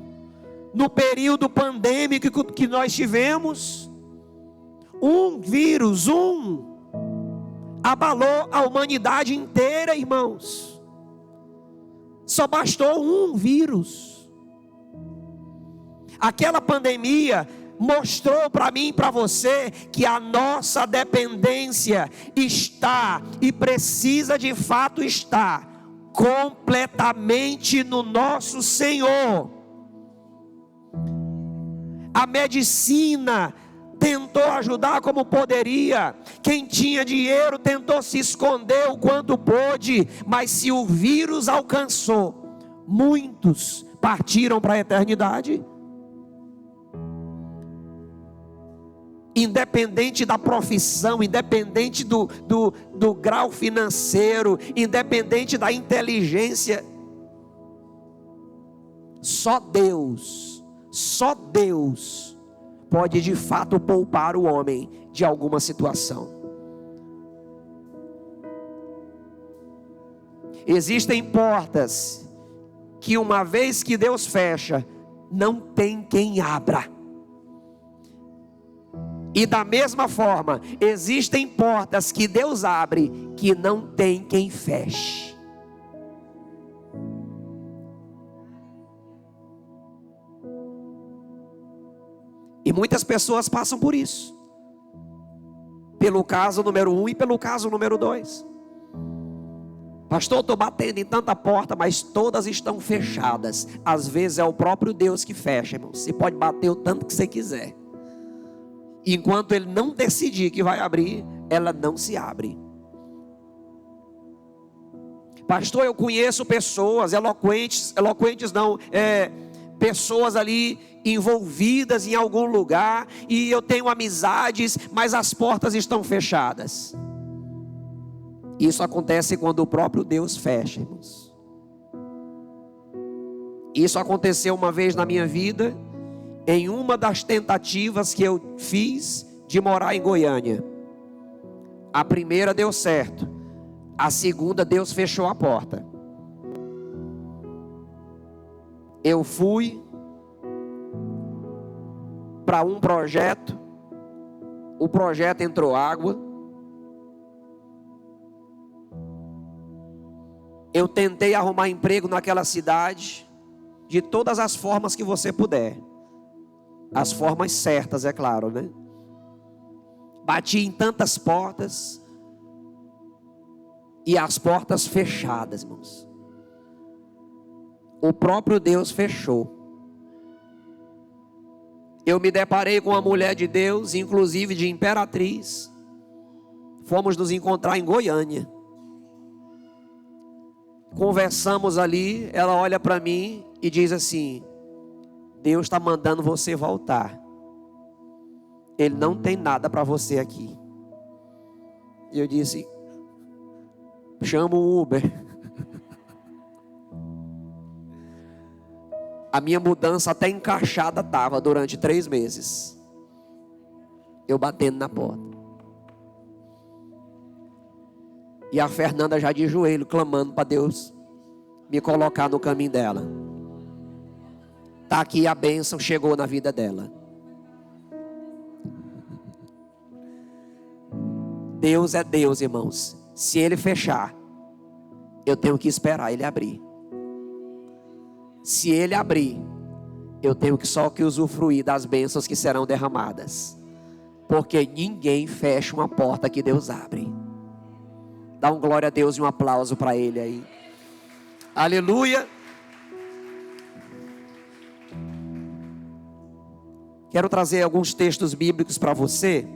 Speaker 1: No período pandêmico que nós tivemos, um vírus, abalou a humanidade inteira, irmãos. Só bastou um vírus. Aquela pandemia mostrou para mim e para você que a nossa dependência está e precisa de fato estar completamente no nosso Senhor. A medicina tentou ajudar como poderia. Quem tinha dinheiro tentou se esconder o quanto pôde. Mas se o vírus alcançou, muitos partiram para a eternidade. Independente da profissão, independente do grau financeiro, independente da inteligência, só Deus pode de fato poupar o homem de alguma situação. Existem portas que, uma vez que Deus fecha, não tem quem abra. E da mesma forma, existem portas que Deus abre que não tem quem feche. E muitas pessoas passam por isso. Pelo caso número 1 e pelo caso número 2. Pastor, eu estou batendo em tanta porta, mas todas estão fechadas. Às vezes é o próprio Deus que fecha, irmão. Você pode bater o tanto que você quiser. Enquanto Ele não decidir que vai abrir, ela não se abre. Pastor, eu conheço pessoas pessoas ali envolvidas em algum lugar, e eu tenho amizades, mas as portas estão fechadas. Isso acontece quando o próprio Deus fecha, irmãos. Isso aconteceu uma vez na minha vida, em uma das tentativas que eu fiz de morar em Goiânia. A primeira deu certo, a segunda Deus fechou a porta. Eu fui para um projeto, o projeto entrou água. Eu tentei arrumar emprego naquela cidade, de todas as formas que você puder. As formas certas, é claro, né? Bati em tantas portas, e as portas fechadas, irmãos. O próprio Deus fechou. Eu me deparei com uma mulher de Deus, inclusive de Imperatriz. Fomos nos encontrar em Goiânia. Conversamos ali, ela olha para mim e diz assim: Deus está mandando você voltar. Ele não tem nada para você aqui. E eu disse: chama o Uber. A minha mudança até encaixada estava durante 3 meses. Eu batendo na porta. E a Fernanda já de joelho, clamando para Deus me colocar no caminho dela. Está aqui a bênção, chegou na vida dela. Deus é Deus, irmãos. Se Ele fechar, eu tenho que esperar Ele abrir. Se Ele abrir, eu tenho que só que usufruir das bênçãos que serão derramadas. Porque ninguém fecha uma porta que Deus abre. Dá um glória a Deus e um aplauso para Ele aí. Aleluia. Quero trazer alguns textos bíblicos para você.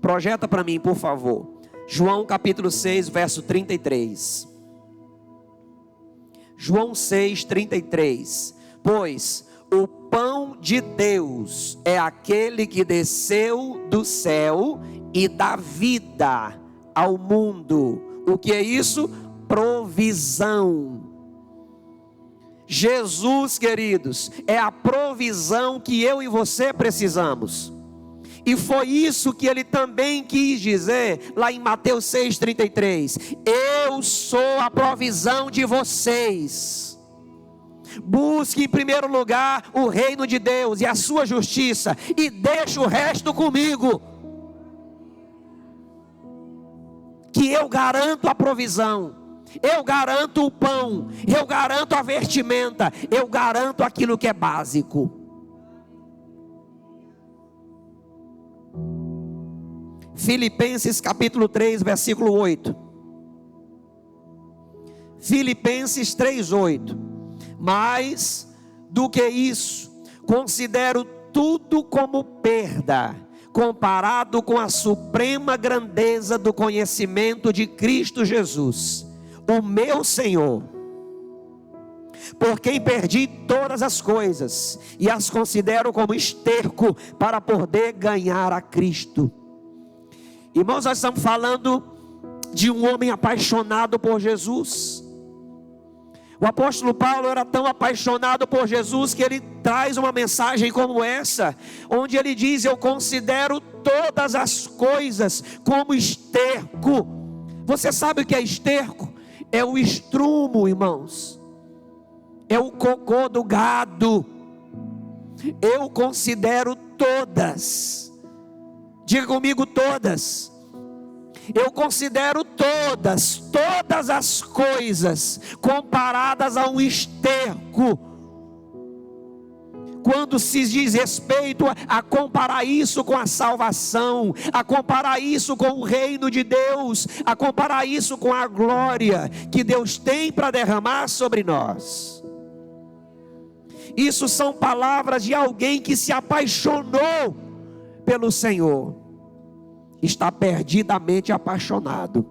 Speaker 1: Projeta para mim, por favor. João capítulo 6, verso 33. João 6, 33. Pois o pão de Deus é aquele que desceu do céu e dá vida ao mundo. O que é isso? Provisão. Jesus, queridos, é a provisão que eu e você precisamos. E foi isso que ele também quis dizer lá em Mateus 6,33. Eu sou a provisão de vocês. Busque em primeiro lugar o reino de Deus e a sua justiça, e deixe o resto comigo, que eu garanto a provisão, eu garanto o pão, eu garanto a vestimenta, eu garanto aquilo que é básico. Filipenses capítulo 3, versículo 8. Filipenses 3, 8. Mas do que isso, considero tudo como perda, comparado com a suprema grandeza do conhecimento de Cristo Jesus, o meu Senhor, por quem perdi todas as coisas e as considero como esterco para poder ganhar a Cristo. Irmãos, nós estamos falando de um homem apaixonado por Jesus. O apóstolo Paulo era tão apaixonado por Jesus que ele traz uma mensagem como essa, onde ele diz: eu considero todas as coisas como esterco. Você sabe o que é esterco? É o estrumo, irmãos, é o cocô do gado. Eu considero todas, diga comigo, todas. Eu considero todas as coisas comparadas a um esterco, quando se diz respeito a comparar isso com a salvação, a comparar isso com o reino de Deus, a comparar isso com a glória que Deus tem para derramar sobre nós. Isso são palavras de alguém que se apaixonou pelo Senhor. Está perdidamente apaixonado.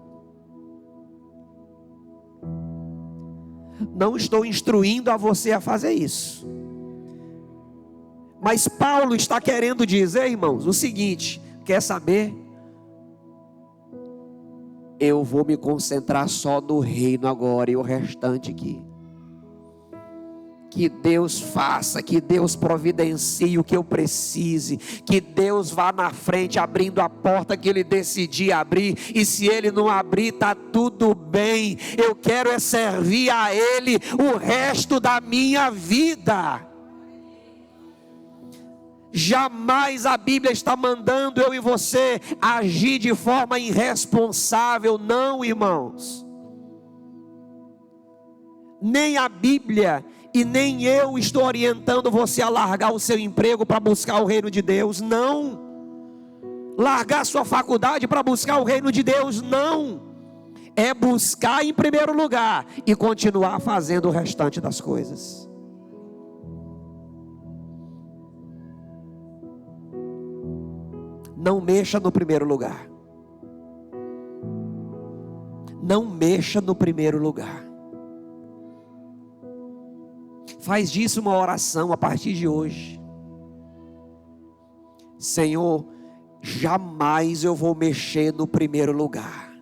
Speaker 1: Não estou instruindo a você a fazer isso, mas Paulo está querendo dizer, irmãos, o seguinte: quer saber? Eu vou me concentrar só no reino agora, e o restante aqui, que Deus faça, que Deus providencie o que eu precise, que Deus vá na frente abrindo a porta que Ele decidir abrir, e se Ele não abrir, está tudo bem. Eu quero é servir a Ele o resto da minha vida. Jamais a Bíblia está mandando eu e você agir de forma irresponsável, não, irmãos. Nem a Bíblia e nem eu estou orientando você a largar o seu emprego para buscar o reino de Deus, não. Largar sua faculdade para buscar o reino de Deus, não. É buscar em primeiro lugar e continuar fazendo o restante das coisas. Não mexa no primeiro lugar. Não mexa no primeiro lugar. Faz disso uma oração a partir de hoje. Senhor, jamais eu vou mexer no primeiro lugar.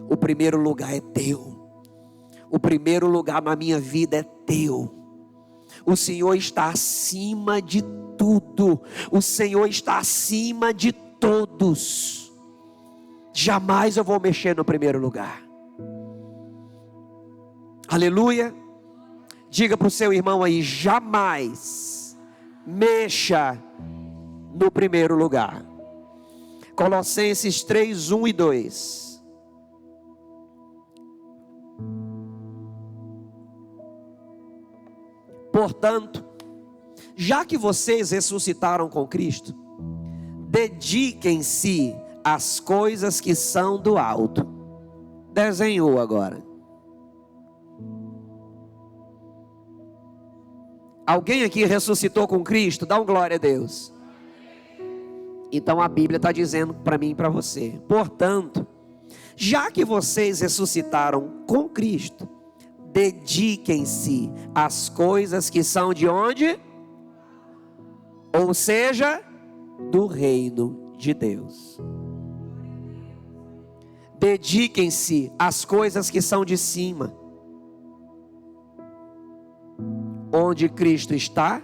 Speaker 1: O primeiro lugar é teu. O primeiro lugar na minha vida é teu. O Senhor está acima de tudo. O Senhor está acima de todos. Jamais eu vou mexer no primeiro lugar. Aleluia. Diga para o seu irmão aí: jamais mexa no primeiro lugar. Colossenses 3, 1 e 2. Portanto, já que vocês ressuscitaram com Cristo, dediquem-se às coisas que são do alto. Desenhou agora. Alguém aqui ressuscitou com Cristo? Dá um glória a Deus. Então a Bíblia está dizendo para mim e para você: portanto, já que vocês ressuscitaram com Cristo, dediquem-se às coisas que são de onde? Ou seja, do reino de Deus. Dediquem-se às coisas que são de cima, onde Cristo está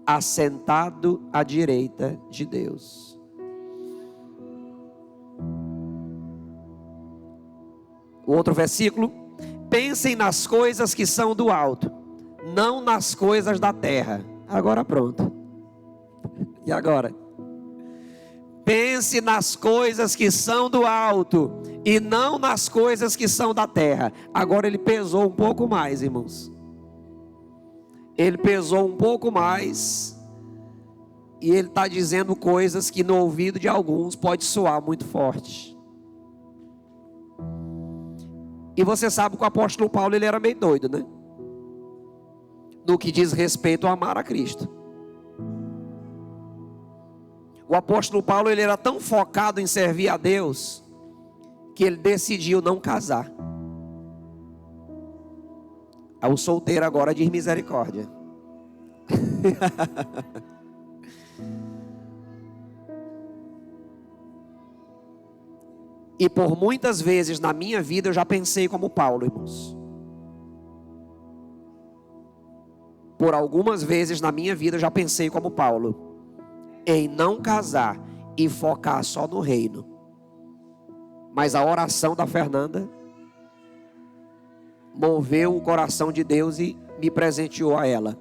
Speaker 1: assentado à direita de Deus. O outro versículo: pensem nas coisas que são do alto, não nas coisas da terra. Agora pronto. E agora? Pense nas coisas que são do alto e não nas coisas que são da terra. Agora ele pesou um pouco mais, irmãos. Ele pesou um pouco mais. E ele está dizendo coisas que no ouvido de alguns pode soar muito forte. E você sabe que o apóstolo Paulo, ele era meio doido, né? No que diz respeito a amar a Cristo. O apóstolo Paulo, ele era tão focado em servir a Deus, que ele decidiu não casar. O solteiro agora diz misericórdia. E por muitas vezes na minha vida eu já pensei como Paulo, irmãos. Por algumas vezes na minha vida eu já pensei como Paulo, em não casar e focar só no reino. Mas a oração da Fernanda moveu o coração de Deus e me presenteou a ela.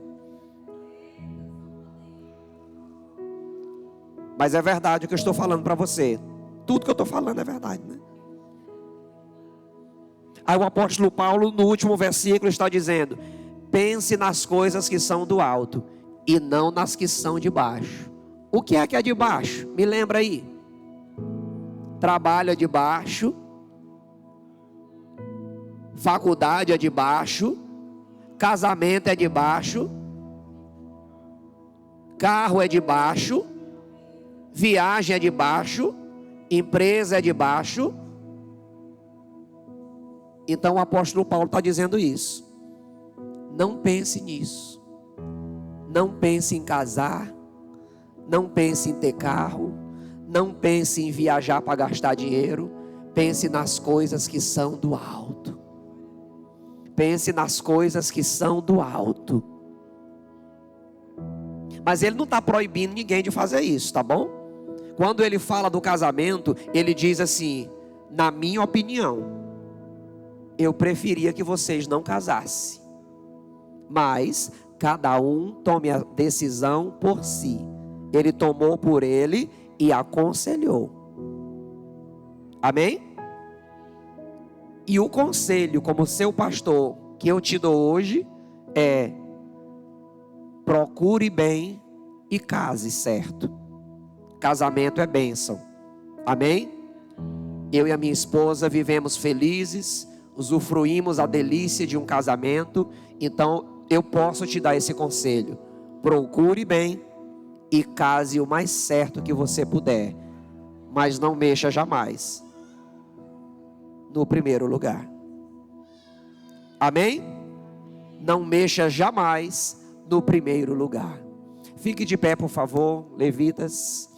Speaker 1: Mas é verdade o que eu estou falando para você. Tudo que eu estou falando é verdade, né? Aí o apóstolo Paulo, no último versículo, está dizendo: pense nas coisas que são do alto e não nas que são de baixo. O que é de baixo? Me lembra aí. Trabalho é de baixo, faculdade é de baixo, casamento é de baixo, carro é de baixo, viagem é de baixo, empresa é de baixo. Então o apóstolo Paulo está dizendo isso. Não pense nisso. Não pense em casar. Não pense em ter carro. Não pense em viajar para gastar dinheiro. Pense nas coisas que são do alto. Pense nas coisas que são do alto. Mas ele não está proibindo ninguém de fazer isso, tá bom? Quando ele fala do casamento, ele diz assim: na minha opinião, eu preferia que vocês não casassem. Mas cada um tome a decisão por si. Ele tomou por ele e aconselhou. Amém? E o conselho como seu pastor que eu te dou hoje é: procure bem e case certo. Casamento é bênção. Amém? Eu e a minha esposa vivemos felizes, usufruímos a delícia de um casamento. Então eu posso te dar esse conselho: procure bem e case o mais certo que você puder, mas não mexa jamais no primeiro lugar. Amém? Não mexa jamais no primeiro lugar. Fique de pé, por favor, levitas.